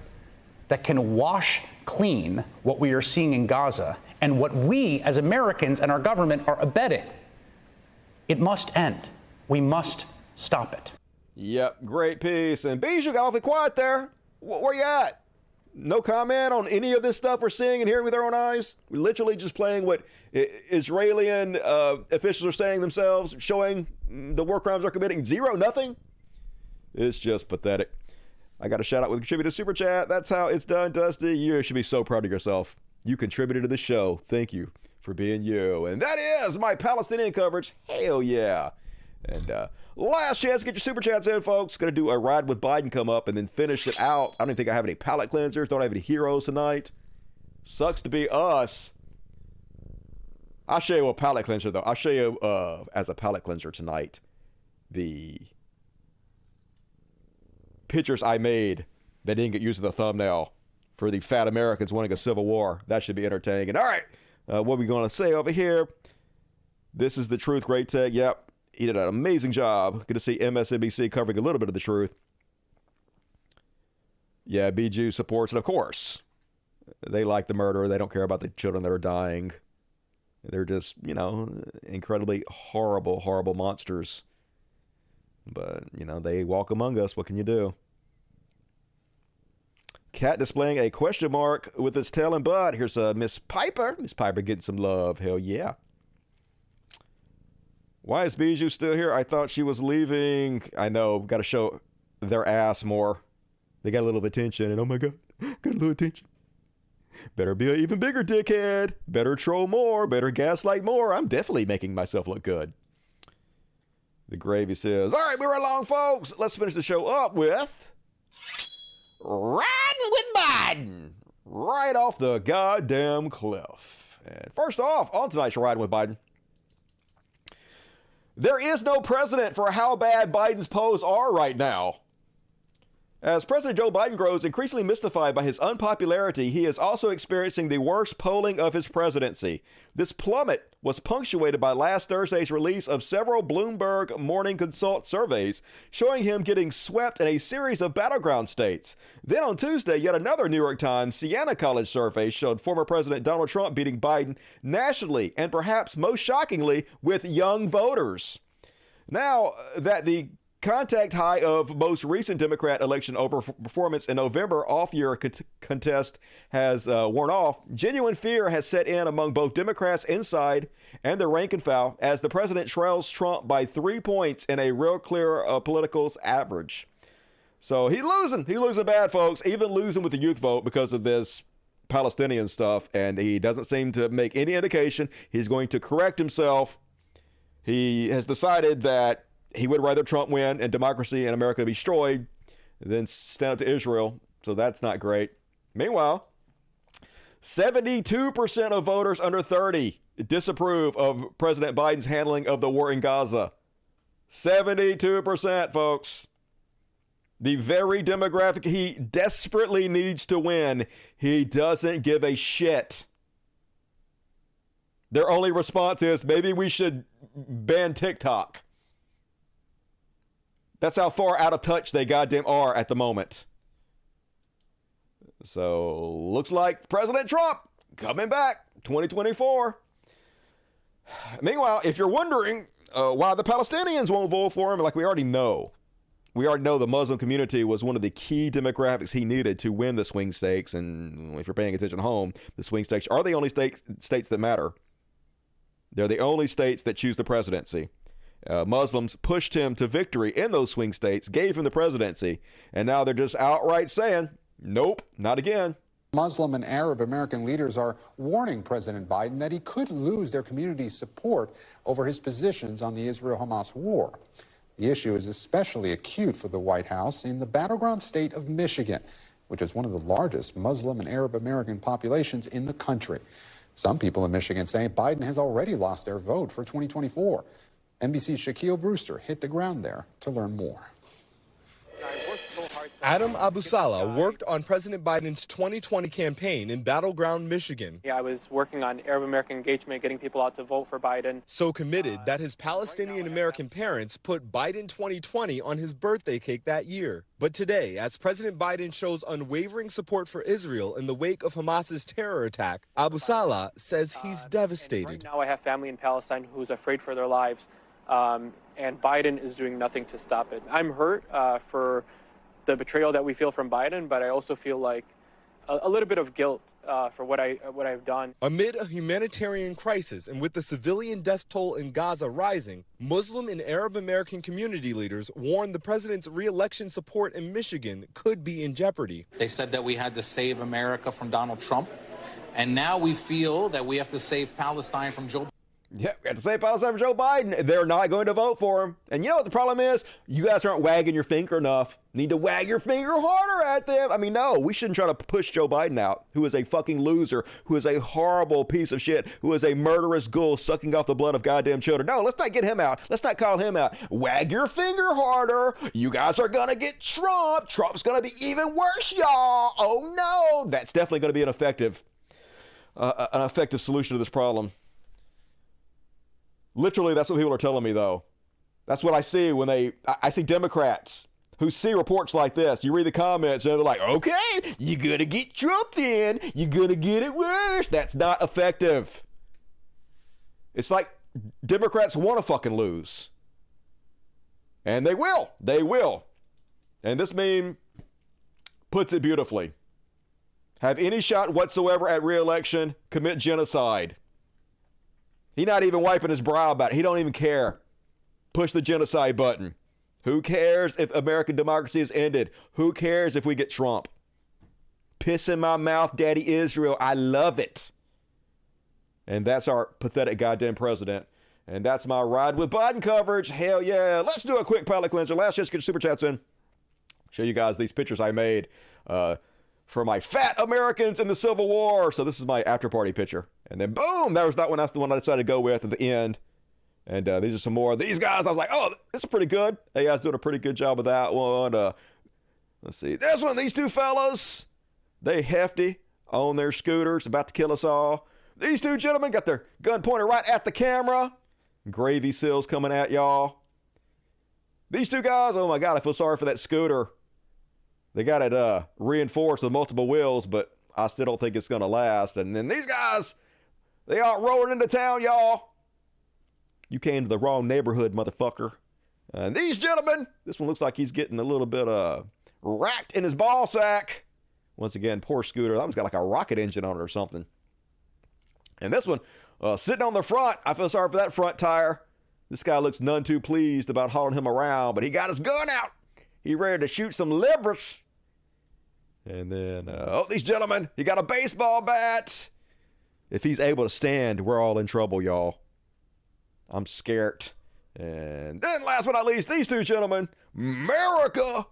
that can wash clean what we are seeing in Gaza and what we as Americans and our government are abetting. It must end. We must stop it. Yep, great piece. And Bijou got awfully quiet there. Where you at? No comment on any of this stuff we're seeing and hearing with our own eyes? We're literally just playing what Israeli officials are saying themselves, showing the war crimes they're committing. Zero, nothing? It's just pathetic. I got a shout out with contributed super chat. That's how it's done, Dusty. You should be so proud of yourself. You contributed to the show. Thank you for being you. And that is my Palestinian coverage. Hell yeah. And last chance to get your super chats in, folks. Going to do a ride with Biden come up and then finish it out. I don't even think I have any palate cleansers. Don't have any heroes tonight. Sucks to be us. I'll show you a palate cleanser, though. I'll show you as a palate cleanser tonight the pictures I made that didn't get used in the thumbnail for the fat Americans wanting a civil war. That should be entertaining. And all right, what are we going to say over here? This is the truth. Great tech. Yep. He did an amazing job. Good to see MSNBC covering a little bit of the truth. Yeah, Bijou supports it, of course. They like the murder. They don't care about the children that are dying. They're just, incredibly horrible, horrible monsters. But, they walk among us. What can you do? Cat displaying a question mark with its tail and butt. Here's Miss Piper. Miss Piper getting some love. Hell yeah. Why is Bijou still here? I thought she was leaving. I know. Got to show their ass more. They got a little attention. And oh my God, got a little attention. Better be an even bigger dickhead. Better troll more. Better gaslight more. I'm definitely making myself look good. The Gravy says, all right, we're along, folks. Let's finish the show up with Riding with Biden. Right off the goddamn cliff. And first off, on tonight's Riding with Biden, there is no precedent for how bad Biden's polls are right now. As President Joe Biden grows increasingly mystified by his unpopularity, he is also experiencing the worst polling of his presidency. This plummet was punctuated by last Thursday's release of several Bloomberg Morning Consult surveys showing him getting swept in a series of battleground states. Then on Tuesday, yet another New York Times Siena College survey showed former President Donald Trump beating Biden nationally and perhaps most shockingly with young voters. Now that the contact high of most recent Democrat election performance in November off-year contest has worn off, genuine fear has set in among both Democrats inside and the rank and file as the president trails Trump by 3 points in a real clear politicals average. So he's losing bad, folks, even losing with the youth vote because of this Palestinian stuff, and he doesn't seem to make any indication he's going to correct himself. He has decided that he would rather Trump win and democracy in America be destroyed than stand up to Israel. So that's not great. Meanwhile, 72% of voters under 30 disapprove of President Biden's handling of the war in Gaza. 72%, folks. The very demographic he desperately needs to win, he doesn't give a shit. Their only response is, maybe we should ban TikTok. That's how far out of touch they goddamn are at the moment. So, looks like President Trump coming back 2024. Meanwhile, if you're wondering why the Palestinians won't vote for him, like we already know the Muslim community was one of the key demographics he needed to win the swing states. And if you're paying attention at home, the swing states are the only states that matter. They're the only states that choose the presidency. Muslims pushed him to victory in those swing states, gave him the presidency, and now they're just outright saying, nope, not again. Muslim and Arab American leaders are warning President Biden that he could lose their community's support over his positions on the Israel-Hamas war. The issue is especially acute for the White House in the battleground state of Michigan, which is one of the largest Muslim and Arab American populations in the country. Some people in Michigan say Biden has already lost their vote for 2024. NBC's Shaquille Brewster hit the ground there to learn more. Adam Abusala worked on President Biden's 2020 campaign in battleground Michigan. Yeah, I was working on Arab American engagement, getting people out to vote for Biden. So committed that his Palestinian American parents put Biden 2020 on his birthday cake that year. But today, as President Biden shows unwavering support for Israel in the wake of Hamas's terror attack, Abusala says he's devastated. Right now I have family in Palestine who's afraid for their lives, and Biden is doing nothing to stop it. I'm hurt for the betrayal that we feel from Biden, but I also feel like a little bit of guilt for what I've done. Amid a humanitarian crisis and with the civilian death toll in Gaza rising, Muslim and Arab American community leaders warned the president's re-election support in Michigan could be in jeopardy. They said that we had to save America from Donald Trump, and now we feel that we have to save Palestine from Joe Biden. Yeah, we have to say Palestine for Joe Biden. They're not going to vote for him. And you know what the problem is? You guys aren't wagging your finger enough. Need to wag your finger harder at them. I mean, no, we shouldn't try to push Joe Biden out, who is a fucking loser, who is a horrible piece of shit, who is a murderous ghoul sucking off the blood of goddamn children. No, let's not get him out. Let's not call him out. Wag your finger harder. You guys are going to get Trump. Trump's going to be even worse, y'all. Oh, no. That's definitely going to be an effective solution to this problem. Literally, that's what people are telling me, though. That's what I see when I see Democrats who see reports like this. You read the comments, and they're like, okay, you're going to get Trump then. You're going to get it worse. That's not effective. It's like Democrats want to fucking lose. And they will. They will. And this meme puts it beautifully. Have any shot whatsoever at re-election, commit genocide. He's not even wiping his brow about it. He don't even care. Push the genocide button. Who cares if American democracy is ended? Who cares if we get Trump? Piss in my mouth, Daddy Israel. I love it. And that's our pathetic goddamn president. And that's my Ride with Biden coverage. Hell yeah. Let's do a quick palate cleanser. Let's just get super chats in. Show you guys these pictures I made for my fat Americans in the Civil War. So this is my after party picture. And then boom, that was that one. That's the one I decided to go with at the end. And these are some more of these guys. I was like, oh, this is pretty good. Hey, guys doing a pretty good job of that one. Let's see. This one, these two fellas, they hefty on their scooters, about to kill us all. These two gentlemen got their gun pointed right at the camera. Gravy seals coming at y'all. These two guys, oh my God, I feel sorry for that scooter. They got it reinforced with multiple wheels, but I still don't think it's going to last. And then these guys, they out rolling into town, y'all. You came to the wrong neighborhood, motherfucker. And these gentlemen, this one looks like he's getting a little bit racked in his ball sack. Once again, poor scooter. That one's got like a rocket engine on it or something. And this one, sitting on the front, I feel sorry for that front tire. This guy looks none too pleased about hauling him around, but he got his gun out. He ready to shoot some liberals. And then, these gentlemen, he got a baseball bat. If he's able to stand, we're all in trouble, y'all. I'm scared. And then last but not least, these two gentlemen, America,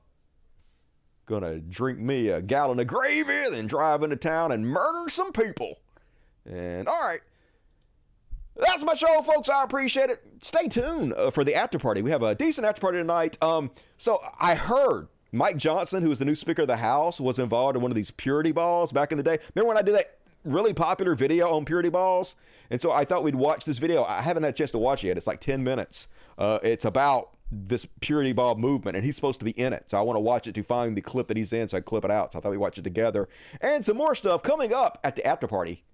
gonna drink me a gallon of gravy, then drive into town and murder some people. And all right, that's my show, folks. I appreciate it. Stay tuned for the after party. We have a decent after party tonight. So I heard Mike Johnson, who was the new Speaker of the House, was involved in one of these purity balls back in the day. Remember when I did that really popular video on purity balls? And so I thought we'd watch this video. I haven't had a chance to watch it yet. It's like 10 minutes. It's about this purity ball movement, and he's supposed to be in it. So I want to watch it to find the clip that he's in, so I clip it out. So I thought we'd watch it together. And some more stuff coming up at the after party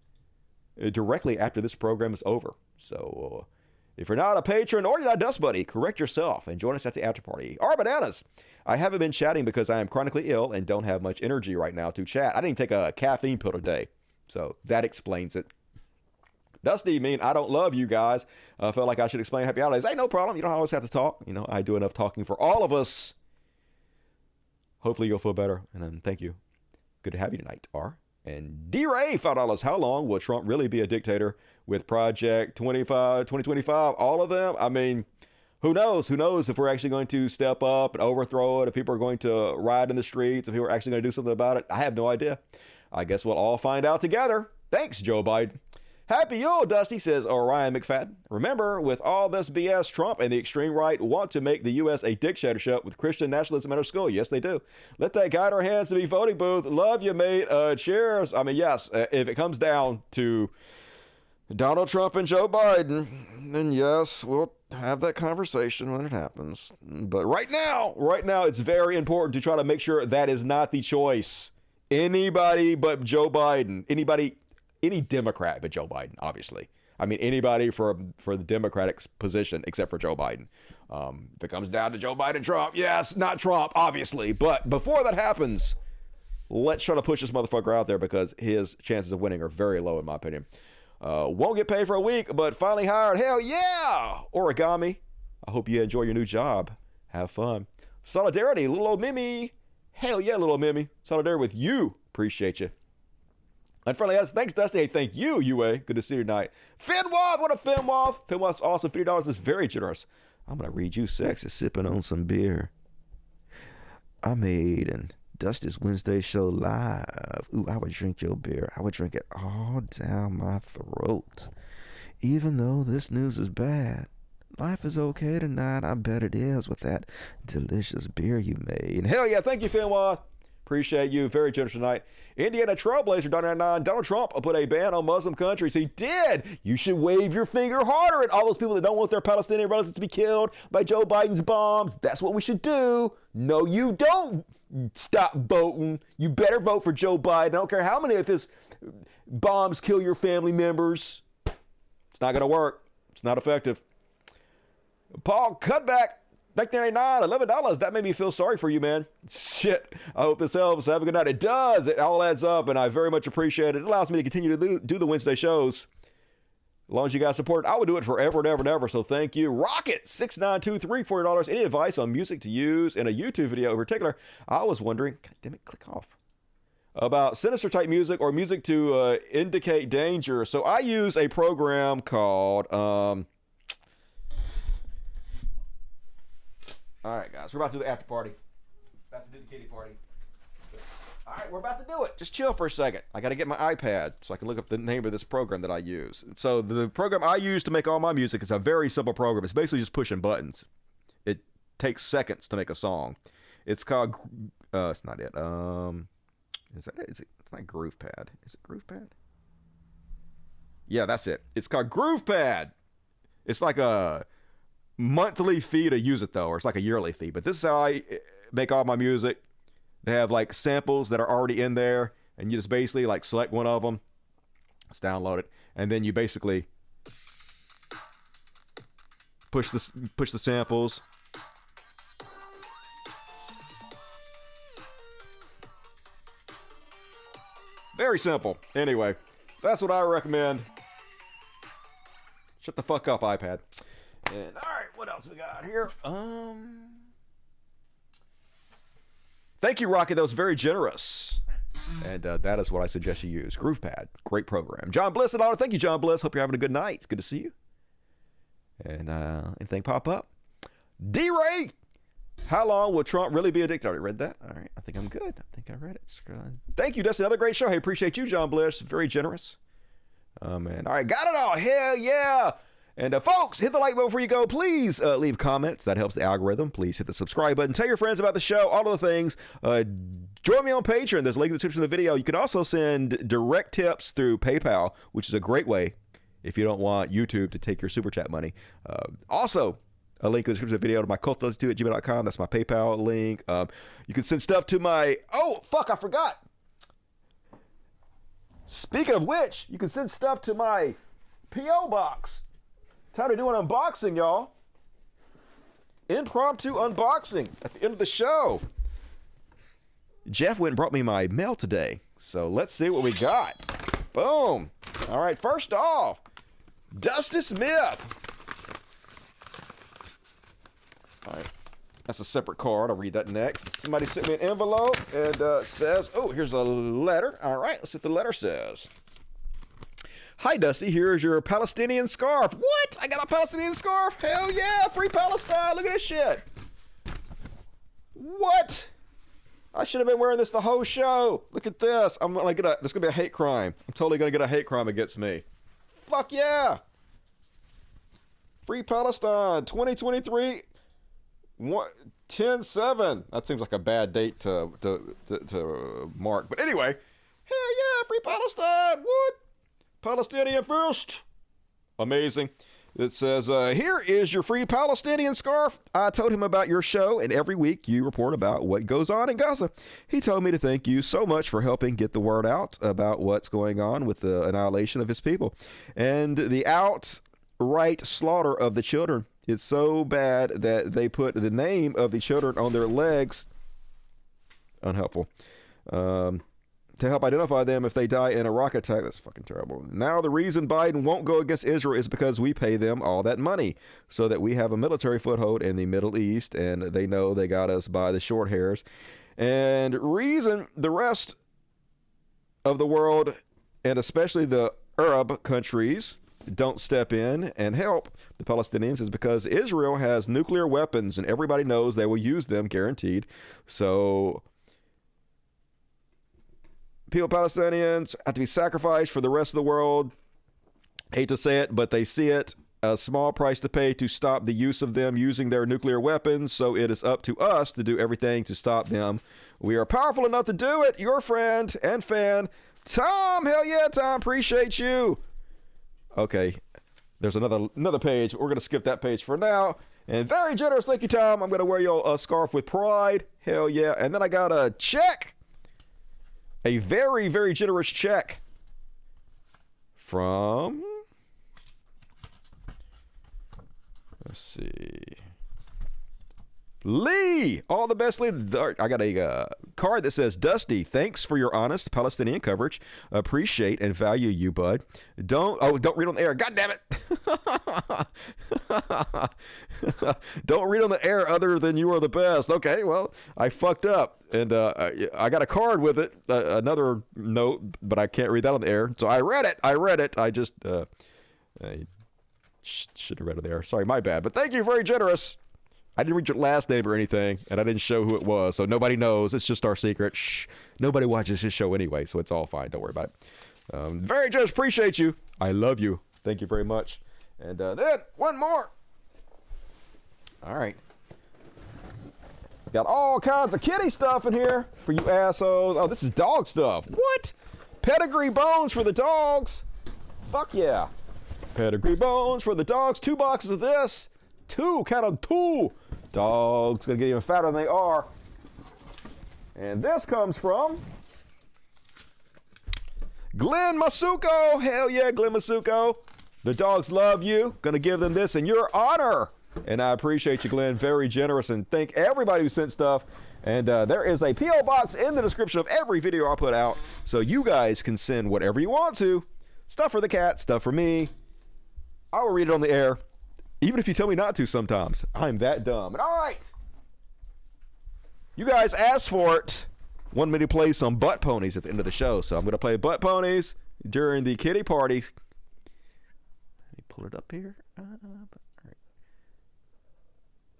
directly after this program is over. So if you're not a patron or you're not a Dust Buddy, correct yourself and join us at the after party. Our bananas. I haven't been chatting because I am chronically ill and don't have much energy right now to chat. I didn't take a caffeine pill today, so that explains it. Dusty, mean I don't love you guys. I felt like I should explain happy holidays. Hey, no problem. You don't always have to talk. You know, I do enough talking for all of us. Hopefully you'll feel better. And then thank you. Good to have you tonight, R. And D-Ray, $5. How long will Trump really be a dictator with Project 2025? All of them? I mean, who knows? Who knows if we're actually going to step up and overthrow it, if people are going to riot in the streets, if people are actually going to do something about it? I have no idea. I guess we'll all find out together. Thanks, Joe Biden. Happy Yule, Dusty, says Orion McFadden. Remember, with all this BS, Trump and the extreme right want to make the U.S. a dictatorship with Christian nationalism at our school. Yes, they do. Let that guide our hands to be voting booth. Love you, mate. Cheers. I mean, yes, if it comes down to Donald Trump and Joe Biden, then yes, we'll have that conversation when it happens. But right now, it's very important to try to make sure that is not the choice. Anybody but Joe Biden. Any Democrat but Joe Biden, obviously. I mean, anybody for the Democratic position except for Joe Biden. If it comes down to Joe Biden, Trump, yes, not Trump, obviously. But before that happens, let's try to push this motherfucker out there because his chances of winning are very low, in my opinion. Won't get paid for a week, but finally hired. Hell yeah! Origami. I hope you enjoy your new job. Have fun. Solidarity, little old Mimi. Hell yeah, little old Mimi. Solidarity with you. Appreciate you. Unfriendly us. Thanks, Dusty. Hey, thank you, UA. Good to see you tonight. Finwoth, what a Finwoth. Finwoth's awesome. $50 is very generous. I'm going to read you sexy sipping on some beer. I made and Dusty's Wednesday show live. Ooh, I would drink your beer. I would drink it all down my throat. Even though this news is bad, life is okay tonight. I bet it is with that delicious beer you made. And hell yeah, thank you, Finwoth. Appreciate you. Very generous tonight. Indiana Trailblazer, $99. Donald Trump put a ban on Muslim countries. He did. You should wave your finger harder at all those people that don't want their Palestinian relatives to be killed by Joe Biden's bombs. That's what we should do. No, you don't. Stop voting. You better vote for Joe Biden. I don't care how many of his bombs kill your family members. It's not going to work. It's not effective. Paul Cutback. $99, $11. That made me feel sorry for you, man. Shit. I hope this helps. Have a good night. It does. It all adds up, and I very much appreciate it. It allows me to continue to do the Wednesday shows. As long as you guys support it, I would do it forever and ever and ever. So thank you. Rocket, $6923, $40. Any advice on music to use in a YouTube video in particular? I was wondering, God damn it, click off. About sinister type music or music to indicate danger. So I use a program called... All right, guys, we're about to do the after party. About to do the kitty party. All right, we're about to do it. Just chill for a second. I got to get my iPad so I can look up the name of this program that I use. So the program I use to make all my music is a very simple program. It's basically just pushing buttons. It takes seconds to make a song. It's called, it's not it. Is that it? It's not GroovePad. Is it GroovePad? Yeah, that's it. It's called GroovePad. It's like a monthly fee to use it though, or it's like a yearly fee, but this is how I make all my music. They have like samples that are already in there, and you just basically like select one of them, just download it, and then you basically push the samples. Very simple. Anyway, that's what I recommend. Shut the fuck up, iPad. And all right, what else we got here? Thank you, Rocket. That was very generous. And that is what I suggest you use. GroovePad. Great program. John Bliss and all. Thank you, John Bliss. Hope you're having a good night. It's good to see you. And anything pop up? D-Ray! How long will Trump really be a dictator? I read that. All right. I think I'm good. I think I read it. Thank you. That's another great show. Hey, appreciate you, John Bliss. Very generous. Man. All right. Got it all. Hell yeah. And folks, hit the like button before you go. Please leave comments. That helps the algorithm. Please hit the subscribe button. Tell your friends about the show. All of the things. Join me on Patreon. There's a link in the description of the video. You can also send direct tips through PayPal, which is a great way if you don't want YouTube to take your super chat money. Also, A link in the description of the video to my cult32@gmail.com. That's my PayPal link. You can send stuff to my... Oh, fuck, I forgot. Speaking of which, you can send stuff to my P.O. box. Time to do an unboxing, y'all. Impromptu unboxing at the end of the show. Jeff went and brought me my mail today. So let's see what we got. Boom. All right, first off, Dusty Smith. All right, that's a separate card. I'll read that next. Somebody sent me an envelope and says, oh, here's a letter. All right, let's see what the letter says. Hi, Dusty. Here's your Palestinian scarf. What? I got a Palestinian scarf? Hell yeah, free Palestine. Look at this shit. What? I should have been wearing this the whole show. Look at this. I'm gonna get there's gonna be a hate crime. I'm totally gonna get a hate crime against me. Fuck yeah. Free Palestine 2023 10/7. That seems like a bad date to mark. But anyway, hell yeah, free Palestine. What? Palestinian first. Amazing. It says, here is your free Palestinian scarf. I told him about your show, and every week you report about what goes on in Gaza. He told me to thank you so much for helping get the word out about what's going on with the annihilation of his people and the outright slaughter of the children. It's so bad that they put the name of the children on their legs. Unhelpful. To help identify them if they die in a rocket attack. That's fucking terrible. Now the reason Biden won't go against Israel is because we pay them all that money so that we have a military foothold in the Middle East, and they know they got us by the short hairs. And reason the rest of the world, and especially the Arab countries, don't step in and help the Palestinians is because Israel has nuclear weapons, and everybody knows they will use them, guaranteed. So... people, Palestinians, have to be sacrificed for the rest of the world. Hate to say it, but they see it. A small price to pay to stop the use of them using their nuclear weapons. So it is up to us to do everything to stop them. We are powerful enough to do it. Your friend and fan, Tom. Hell yeah, Tom. Appreciate you. Okay. There's another page. We're going to skip that page for now. And very generous. Thank you, Tom. I'm going to wear your scarf with pride. Hell yeah. And then I got a check. A very, very generous check from, let's see, Lee. All the best, Lee. I got a card that says, Dusty, thanks for your honest Palestinian coverage. Appreciate and value you, bud. Don't read on the air. God damn it. Don't read on the air other than you are the best. Okay, well, I fucked up. And I got a card with it, another note, but I can't read that on the air. So I read it. I just I should have read it there. Sorry, my bad. But thank you, very generous. I didn't read your last name or anything, and I didn't show who it was, so nobody knows. It's just our secret. Shh. Nobody watches this show anyway, so it's all fine. Don't worry about it. Very generous. Appreciate you. I love you. Thank you very much. And then one more. All right. Got all kinds of kitty stuff in here for you assholes. Oh, this is dog stuff. What? Pedigree bones for the dogs. Fuck yeah. Pedigree bones for the dogs. 2 boxes of this. 2, count them, 2. Dogs gonna get even fatter than they are. And this comes from Glenn Masuko. Hell yeah, Glenn Masuko. The dogs love you. Gonna give them this in your honor. And I appreciate you, Glenn. Very generous. And thank everybody who sent stuff. And there is a P.O. box in the description of every video I put out. So you guys can send whatever you want to. Stuff for the cat, stuff for me. I will read it on the air. Even if you tell me not to sometimes. I'm that dumb. And all right. You guys asked for it. Want me to play some butt ponies at the end of the show. So I'm going to play butt ponies during the kitty party. Let me pull it up here. All right.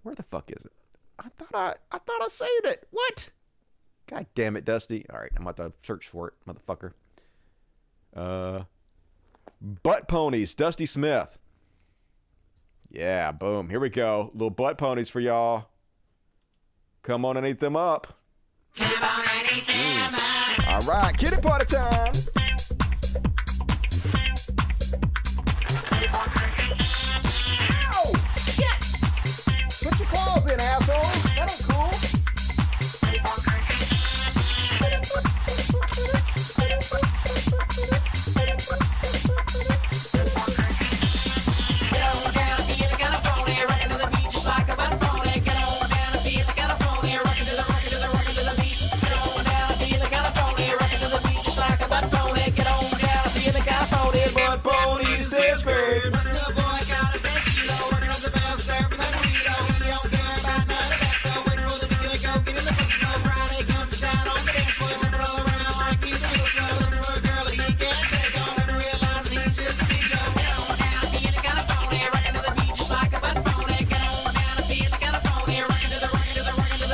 Where the fuck is it? I thought I saved it. What? God damn it, Dusty. All right, I'm about to search for it, motherfucker. Butt ponies, Dusty Smith. Yeah, boom. Here we go. Little butt ponies for y'all. Come on and eat them up. Come on and eat them up. All right, kitty party time. Ow! Shit! this great. Must know boy got a 10 kilo, working on the bell, serving the burrito. He don't care about none of that stuff. Waiting for the weekend to go, get in the funky flow. Friday comes to town on the dance floor, jumping all around like he's a little show. Looking for a girl that he can't take on, never realizing he's just a big joke. Going down, feeling kinda phony, rocking to the beat just like a butt phony. Going down, feeling kinda phony, rocking to the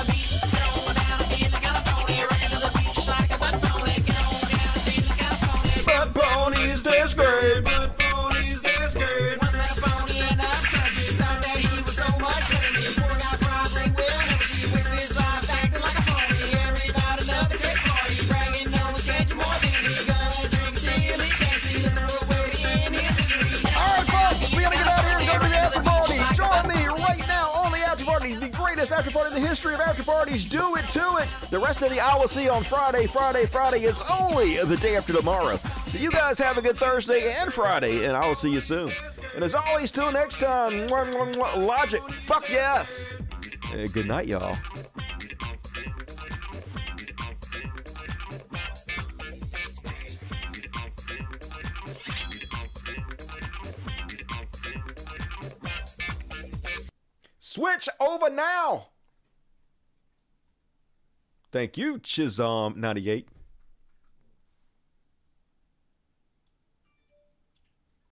beat. Going down, feeling kinda phony, rocking to the beat just like a butt phony. Going down, feeling kinda phony. Butt ponies, this great. Butt ponies, this great. Must have been a phony enough country. Thought that he was so much better than me. Poor guy probably will never see. Wasting his life acting like a phony. Every night another great party. Bragging no one gets you more than he. Gonna drink till he can't see. Looking for a way to end his misery. All right, folks, we gotta get out here and go to the after party. Join me right now on the after party, the greatest after party in the history of after parties. Do it to it. The rest of the I will see on Friday. Friday is only the day after tomorrow. So you guys have a good Thursday and Friday, and I will see you soon. And as always, till next time, Logic, fuck yes. Good night, y'all. Switch over now. Thank you, Chizom98.